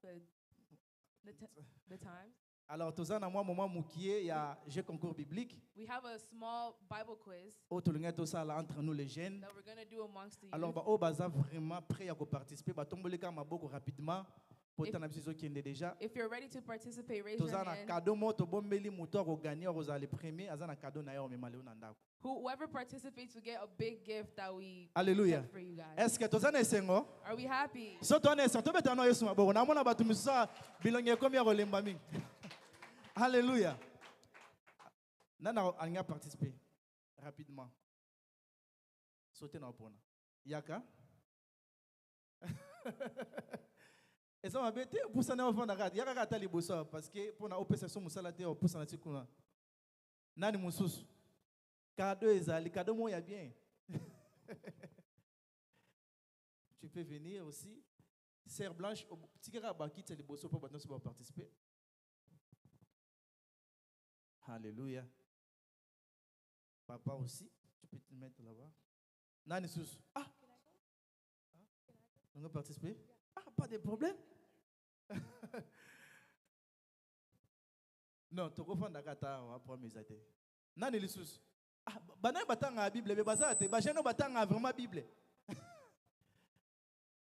the times. Alors tozana moi moment mukie ya jeu concours biblique. We have a small Bible quiz O tolinga to sala entre nous les jeunes. that we're going to do amongst the Alors youth. ba o baza vraiment prêt à participer, ba tomboleka maboko rapidement. Pour If- tana biso kende déjà. If you're ready to participate, raise your Toza na hand. cadeau mo to bombeli muto ko gagner oza le premier azana cadeau na yo memale na ndako. Whoever participates will get a big gift that we Alléluia. get for you guys. Est-ce que toza na esengo? Are we happy? So to na esengo to beta no Yesu maboko na mona batu misusa bilonge komi ya kolemba mingi. Alléluia. Nana alinga participer rapidement. Sauter na opona. Yaka. Et ça m'a bêté pour ça na fond na yaka kata liboso parce que pour na opesa so musala te pour ça na tikuna. Nani mususu? Cadeau ezali, cadeau mo ya bien. Tu peux venir aussi. Sœur Blanche, tikera bakite liboso pour batno so participer. Alléluia. Papa aussi, tu peux te mettre là-bas. Nani sus. Ah. On va participer? Ah, pas de problème. Non, tu vas faire kata on va prendre mes aide. Nani li sus. Ah, banay batanga Bible, be bazate, ba jeno batanga vraiment Bible.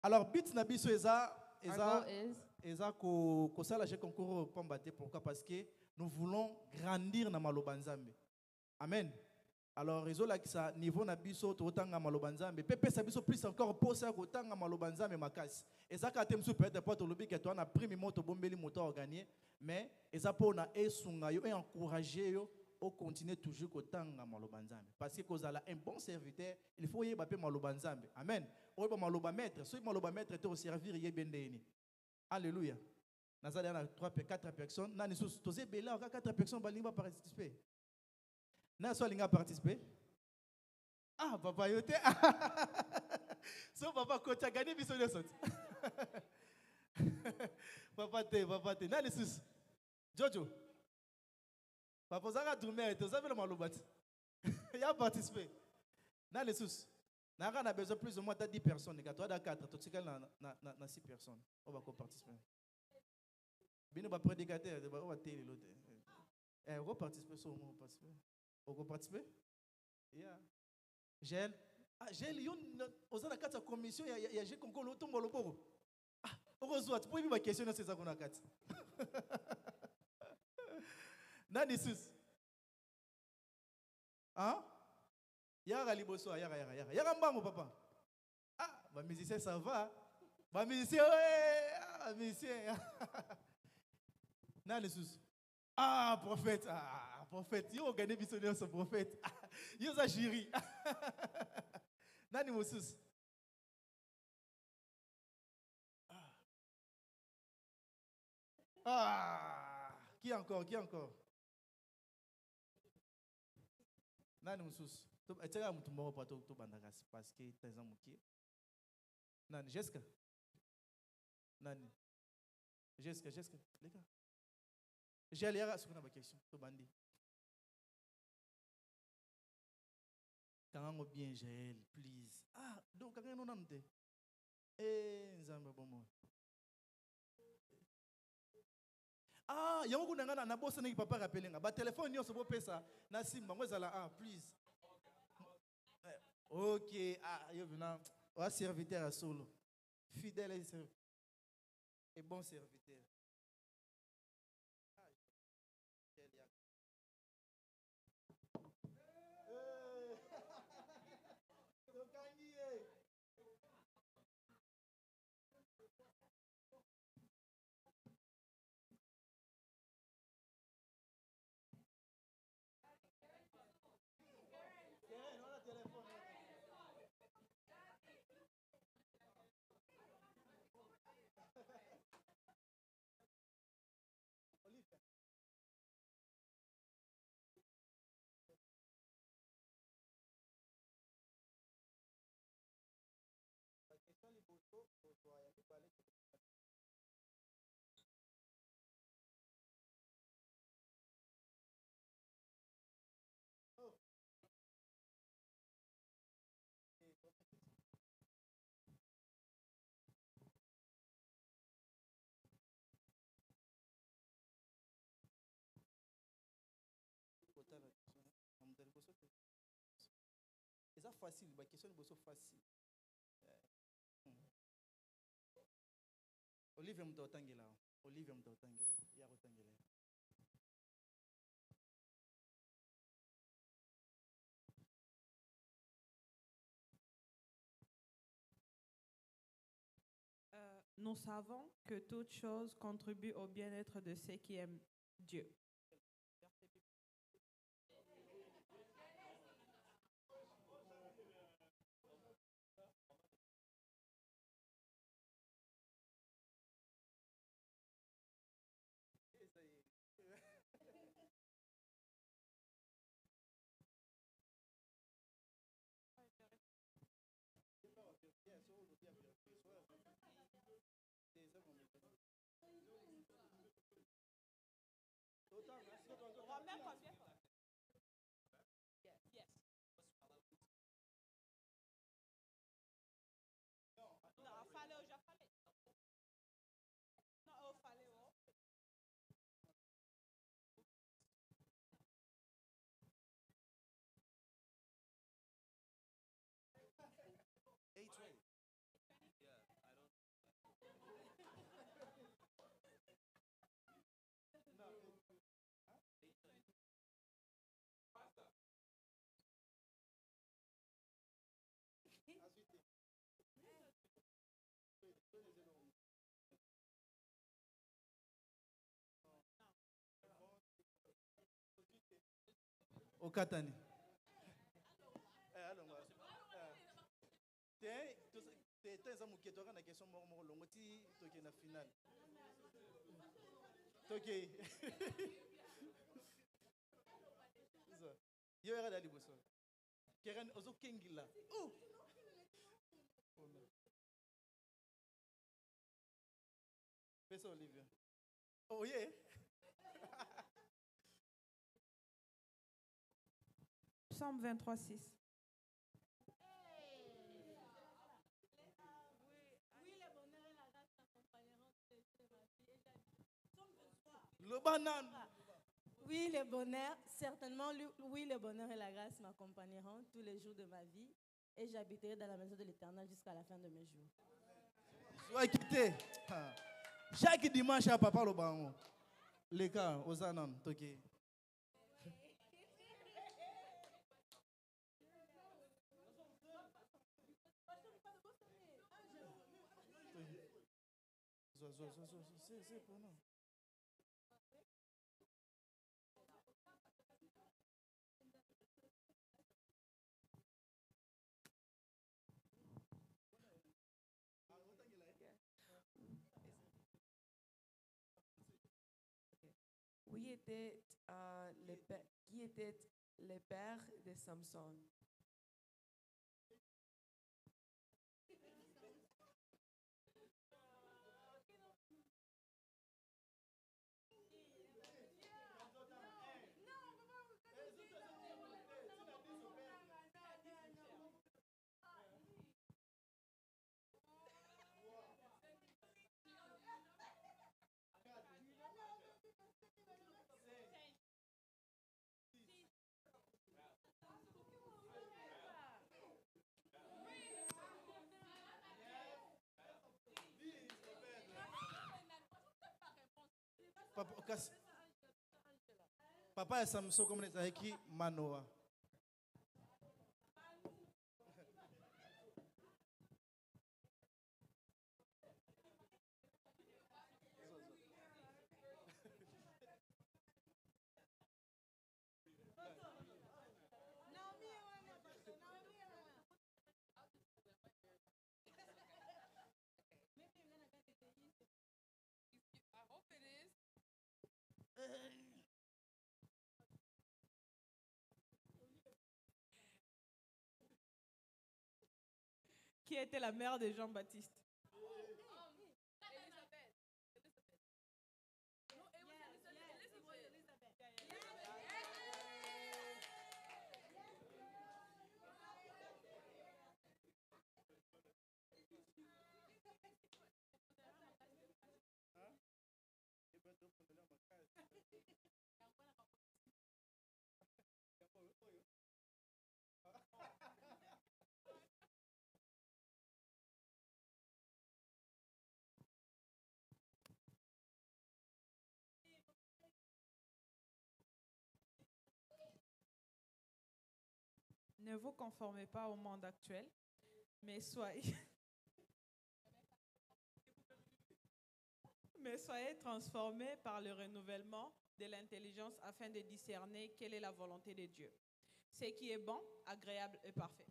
Alors bit na biso eza Our goal is eza ko sala je concours pambate pourquoi parce que nous voulons grandir na maloba nzambe. Amen. Alors résola ki sa niveau na biso to tanga maloba nzambe pepe sa biso plus encore posa ko tanga maloba nzambe makasi. Eza ka tem su peut-être pas to lobi que toi na prime moto bombeli moto a gagner mais eza po na esunga yo et encourager yo au continuer toujours ko tanga maloba nzambe parce que kozala un bon serviteur il faut yeba pe maloba nzambe. Amen. Oyeba maloba maître, so maloba maître te servir yebendeni. Alléluia. Nazali na 3 4 personnes, nani sous tosé bela 4 personnes balinga participer. Na so linga participer? Ah, papa yote. So papa coach a gagné biso de sorte. Papa te. Nani sus? Jojo. Papa zaka tourner, tu savais le malobati. Il a participé. Nani sus? On a besoin plus ou moins de 10 personnes. Toi, dans 4, tu sais na 6 personnes. On va participer. Bino va prédicateur, on va télé l'autre. On va participer sur moi, participer. On va participer? Yeah. Gel. Ah, Gel, on a 4 commission, il y a Gel Congo l'autre le pauvre. Ah, heureusement, tu peux me questionner ces ça qu'on a 4. Nani sus? Hein? Yara liboso, yara mbango papa. Ah, ba musicien ça va. Ba musicien ouais, musicien. Nani sus? Ah, prophète. Ah, prophète. Yo gagné bisonné ce prophète. Yo za jury. Nani mosus? Ah, qui encore? Nani mosus? Tu as mutu moko pato to bandaka parce que t'es amuki. Nani Jessica? Nani? Jessica, les gars. J'ai allé à ce qu'on a ma question, to bandi. Quand on bien Jaël, please. Ah, donc quand on a été. Nzamba bon. Ah, il y a beaucoup d'angana na bossa na papa rappeler nga. Ba téléphone yo so bo pesa na simba ngo zala please. OK, yo venant. O serviteur à solo. Fidèle et bon serviteur. C'est facile, la question est facile. Olivier Mtotangela. Nous savons que toute chose contribue au bien-être de ceux qui aiment Dieu. Au Katani. Yo era dali boso. Keren ozo kengila. Oh. Fais ça, Olivia. Oh yeah. Psaume 23, 6. Le banane. Oui, le bonheur, certainement, oui, le bonheur et la grâce m'accompagneront tous les jours de ma vie et j'habiterai dans la maison de l'Éternel jusqu'à la fin de mes jours. Sois quitté. Chaque dimanche, à papa le bango. Les gars, aux anan, toqué. C'est pour nous. Qui était le père de Samson? Papa et Samson comme les Aiki Manoa. Qui était la mère de Jean-Baptiste? Ne vous conformez pas au monde actuel, mais soyez transformés par le renouvellement de l'intelligence afin de discerner quelle est la volonté de Dieu, ce qui est bon, agréable et parfait.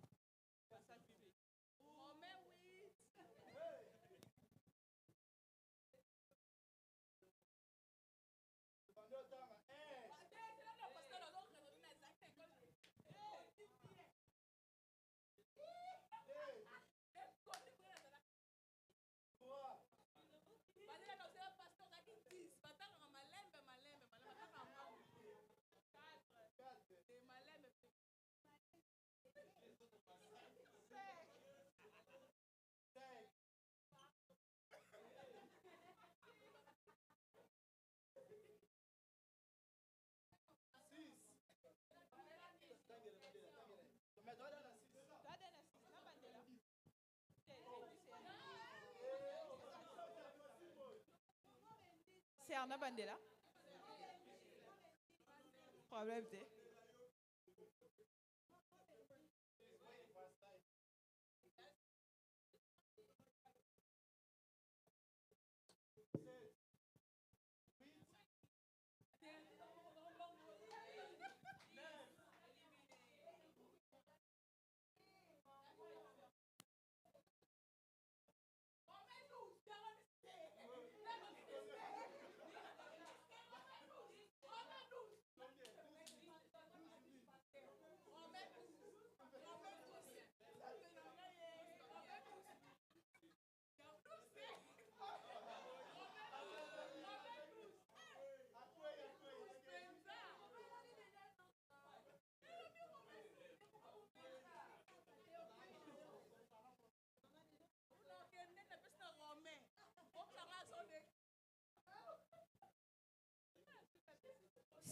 C'est Arna Bandela. Problème c'est.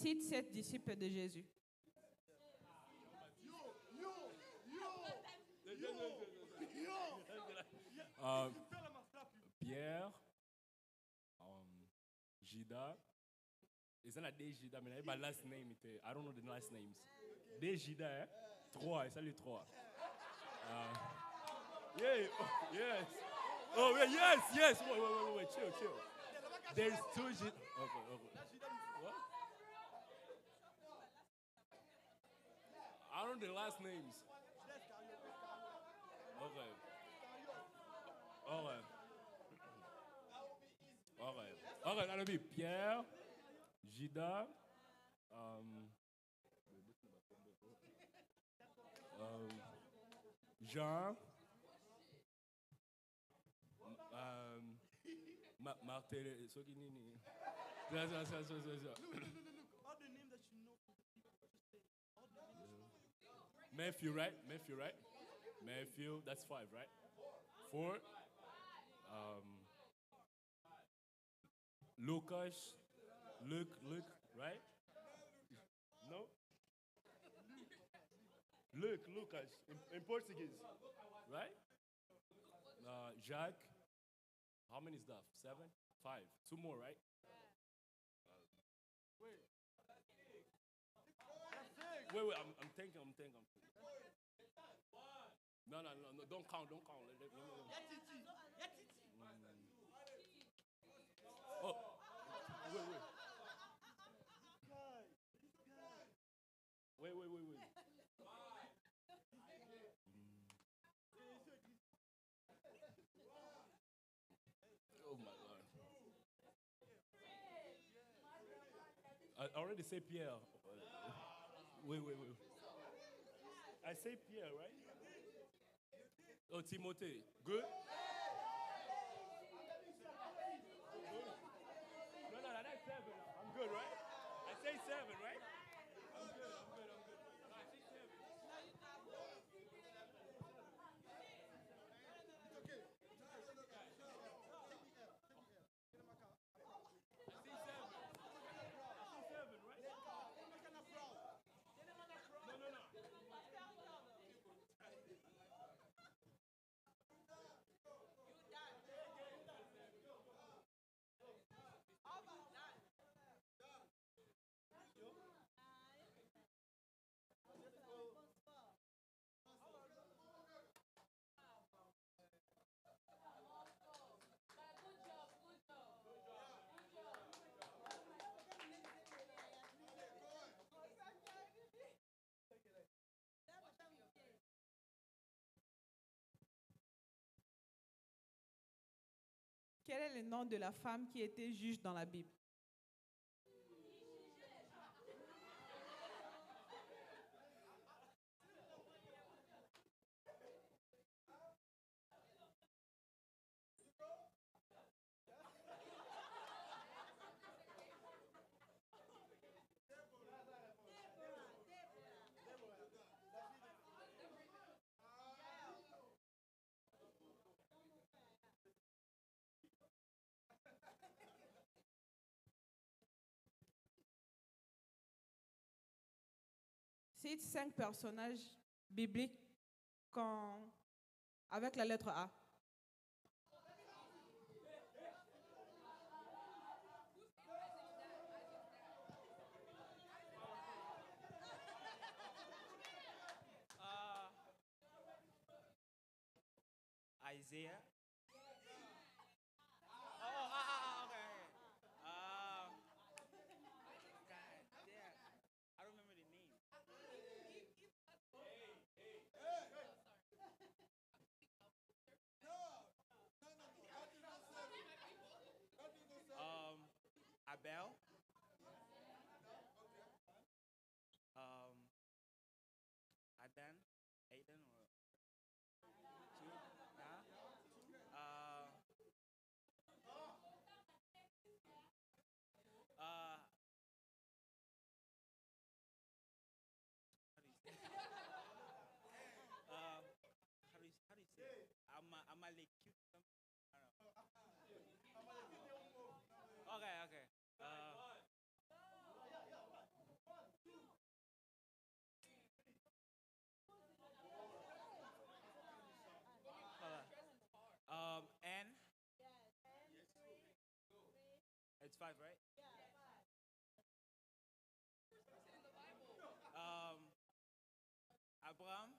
Cite 7 disciples de Jésus. Pierre, Judas. It's not des Judas, mais my last name. I don't know the last names. Des Judas, trois, c'est les trois. Yeah, oh, yes. Oh, yeah, yes. Wait, chill. There's two Judas. Okay. What? I don't know the last names. Okay. Okay, that'll be Pierre, Judas, Jean, Martin, Soginini. All the names that you know. Matthew, right? Matthew, that's 5, right? 4. Lucas, Luke, right? No? Lucas, in Portuguese, right? Jacques, how many is that? 7? 5. 2 more, right? Wait, I'm thinking. No, don't count. Oh, wait. Oh my God. I already say Pierre. Wait. I say Pierre, right? Oh, Timothée. Good? No, that's 7. I'm good, right? I say 7, right? I'm good. No, I say 7. Quel est le nom de la femme qui était juge dans la Bible? Cite 5 personnages bibliques avec la lettre A. Isaiah. Abel. Adan or Jude. It's 5, right? Abraham.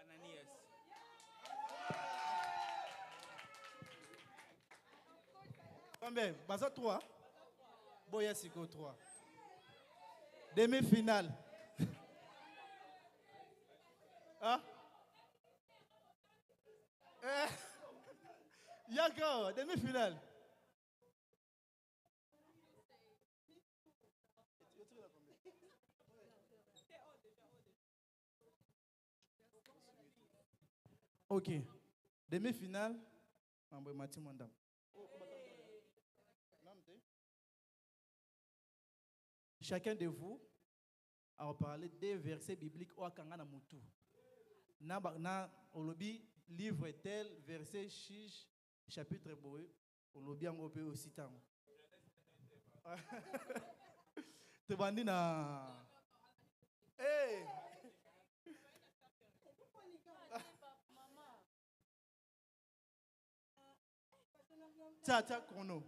Ananias. Combien? Baza 3. Boya Siko 3. Demi-finale. Hein? Yako, demi-finale. Ok. Demi-finale. Chacun de vous a parlé des versets bibliques au Akanga na Mutu. Na olobi livre tel, verset chiche, chapitre boé, olobi ango pe aussi tango. Te bandi na. Hey! Tiens, chrono.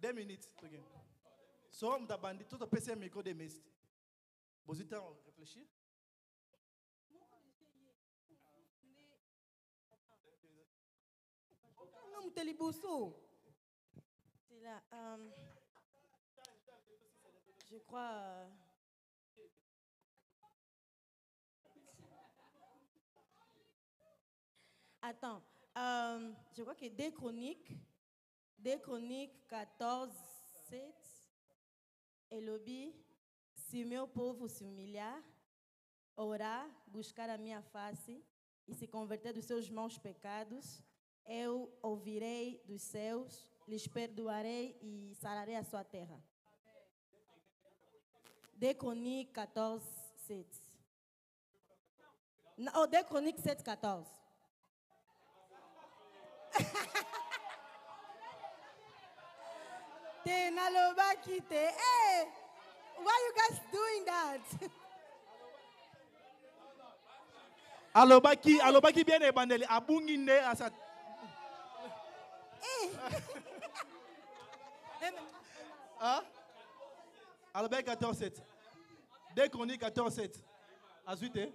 2 minutes. Okay. So, on t'a bandit tout au PC un micro de mist. Vous êtes en réfléchir? Non, Teliboso. C'est là. Je crois. Attends. Je crois que des chroniques 14, 7. Et lobby, se meu povo se humilhar, orar, buscar a minha face e se converter dos seus maus pecados, eu ouvirei dos céus, lhes perdoarei e sararei a sua terra. De Chroniques 14, 7. Oh, de Chroniques 7, 14. Te nalobaki te. Hey, why you guys doing that? Alobaki bien ebandeli abungi nde asa. Ah? Alobaki 14:7. Des Chroniques 14:7. Azuite.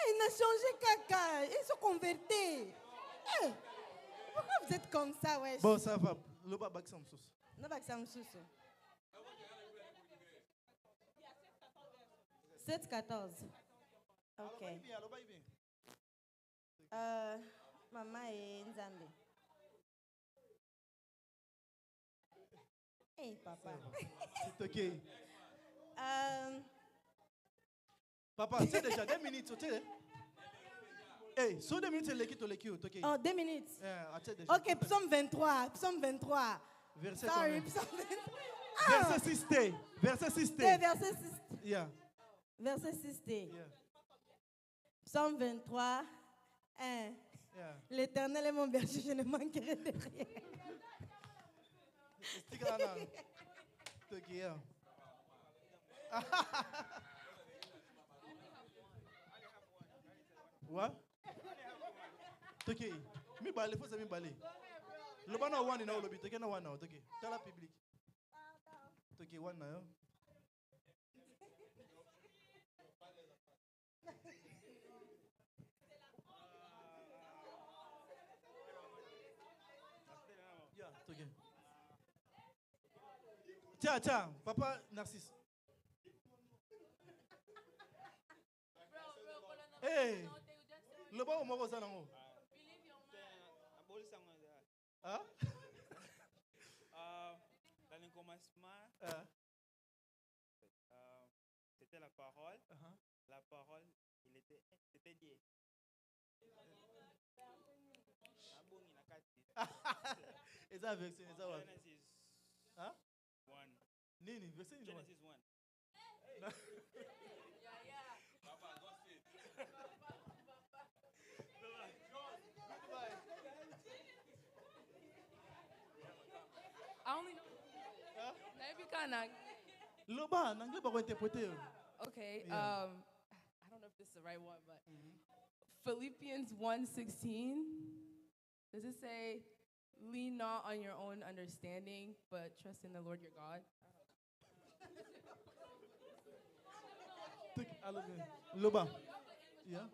Il a changé caca. Ils sont convertis. Hey, pourquoi vous êtes comme ça, wesh? Bon, ça va. Loba Baksam Sous. Non, Baksam Sous. 7-14. Ok. Maman et Nzambe. Hey, papa. C'est ok. Papa, c'est déjà 2 minutes. Hey, sur 2 minutes, c'est l'équipe. Oh, 2 minutes. Yeah, ok, psaume 23. Psaume 23. Verset Sorry, combien? psaume 23. Verset 6T. Verset 6T. Verset 6. Yeah. Verset 6T. Yeah. Psaume 23. 1. Yeah. L'Éternel est mon berger, je ne manquerai de rien. What? Toki, mi balé, faut ça mi balé. Le bana one na lobby, toki na one na, toki. Tala public. Toki one na yo. Yeah, toki. Tiens, papa Narcisse. Hey, le bon mot ça non. Hein? Dans le commencement, c'était la parole. La parole, c'était Dieu. Et ça verset, ça va. Genesis Hein? 1. Nini, verset ni Genesis 1. Nebikana. Loba, en anglais, on va interpréter. Okay. Yeah. I don't know if this is the right one, but Philippians 1:16. Does it say, "Lean not on your own understanding, but trust in the Lord your God"? Loba. Yeah.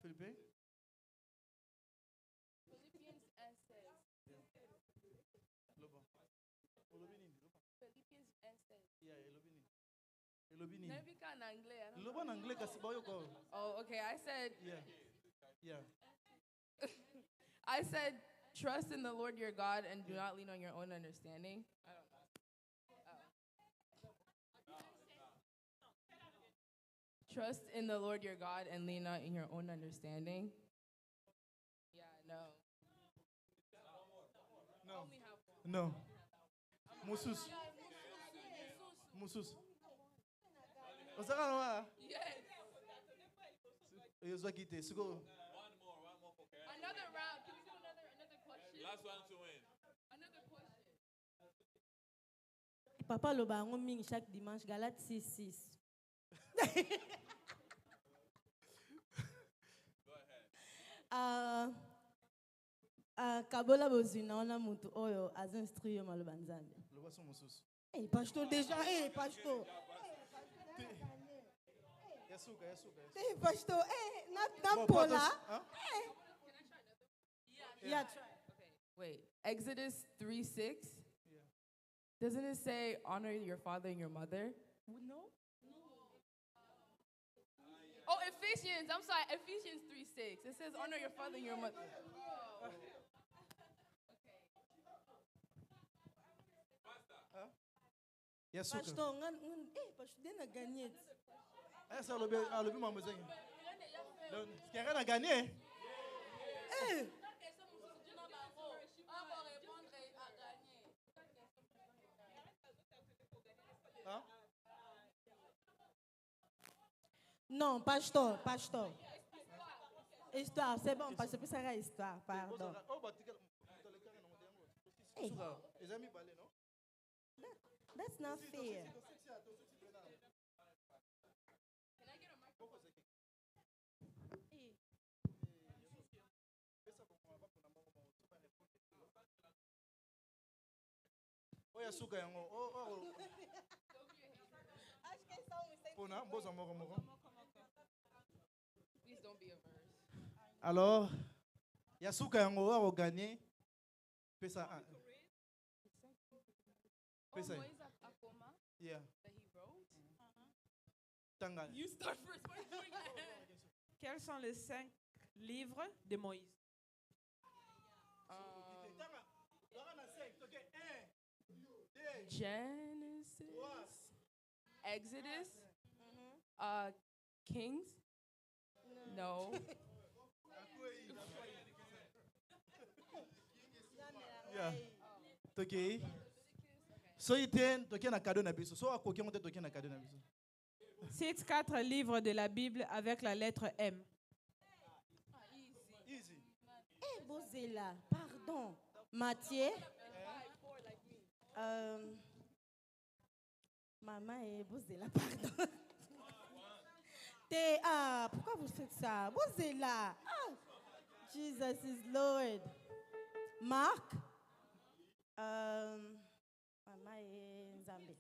Philippe? Philippians 1 says. Loba. Olobini. Loba. Philippians 1 says. Yeah, Elobini. Elobini. Nebikana anglais. I don't know. Loba en anglais, kasi ba yo ko? Oh, okay. I said. Yeah. Yeah. I said, trust in the Lord your God and do not lean on your own understanding. I don't know. Trust in the Lord your God and lean not in your own understanding. Yeah, no. No. Only have one. No. Musus. Musus. Osaka no wa? Yes. Yo zo kite. Sugo. Another round. Can we do another question? Last one to win. Another question. Papa loba ngo mingi chaque dimanche Galates 6:6. Kabola bozina ona mutu oyo azinstruyo maloba nzambe. Loba so musus. Eh pastor déjà, pastor. Yasuka. Pastor, na Bon, pola. hein? Yeah, try. Okay, wait. Exodus 3:6. Yeah. Doesn't it say honor your father and your mother? No. Oh, Ephesians. I'm sorry. Ephesians 3:6. It says honor your father and your mother. Yasuka. Pastor, pastor dena gagné. Essa alobi mama zengi. Donc, quelqu'un a gagné. Hein? Non, pastor. Histoire, c'est bon, pastor, puis ça va histoire, pardon. Oh, bah, tu as Hey. les amis balé, non? That's not fair. Oh, Yasuka yango. Oh. Pona, mboza moko. Please don't be averse. Alors, Yasuka yango a gagné. Pesa 1. Pesa. Moïse Akoma Yeah. that he wrote. Tanga. You start first. What are you doing? Quels sont les 5 livres de Moïse? Genesis, Exodus, Kings. No. Yeah. Toki. So iten toki na cadeau na biso. So akoki on toki na cadeau na biso. Cite 4 livres de la Bible avec la lettre M. Easy. Bozela, pardon. Matthieu. Maman et Bozela, pardon. Pourquoi vous faites ça? Bozela. Jesus is Lord. Marc. Maman et Nzambe.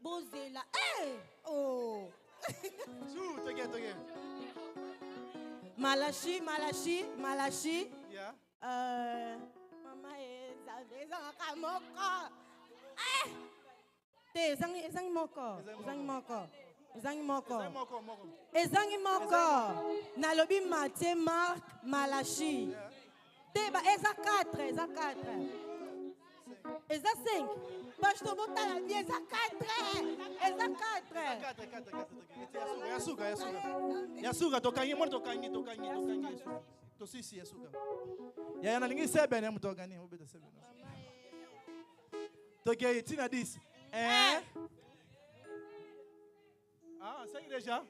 Bozela. Oh. Sou, toki. Malachi. Yeah. Mama Nzambe ezalaka moko. Te ezangi moko. Nalobi Matthieu, Marc, Malachi. Te ba eza 4. Eza 5. Pastor botala bien eza 4. Yasuka tokangi. Tosi si Yesuka. Ya yana lingi sebe ne mtu gani obeta sebe. Toke tina dis. Ah, c'est déjà.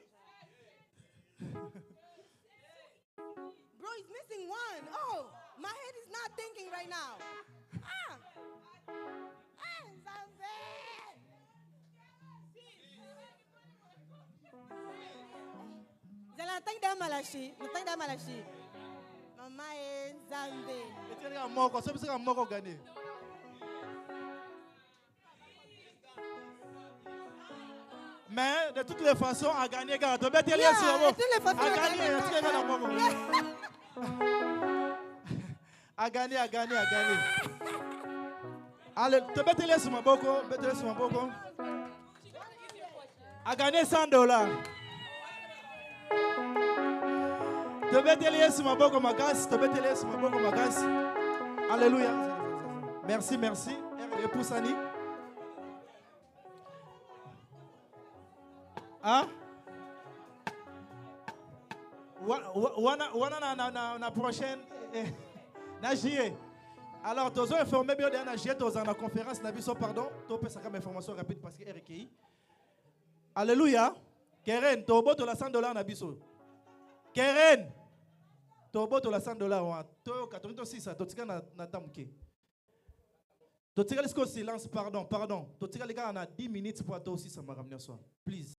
Bro, he's missing one. Oh, my head is not thinking right now. Malachi. Mama Zambe. Etenga moko, so bisika moko gani. Mais de toutes les façons, à gagner, car tu peux te laisser De toutes les façons, à gagner, tu es à gagner, à gagner. Allez, tu peux te laisser ma boko, à gagner $100. Tu peux te laisser ma boko, ma casse, tu peux te laisser ma boko, ma casse. Alléluia. Merci. Et pour Sani. Hein? Na prochaine na JE. Alors tous informés bien de na JE tous en conférence na biso pardon, to pesa comme information rapide parce que RKI. Alléluia. Keren to boto la $100 na biso. Keren to boto la $100 to 86 to tika na tamuke. To tika le silence pardon. To tika les gars on a 10 minutes pour toi aussi ça m'a ramené soir. Please.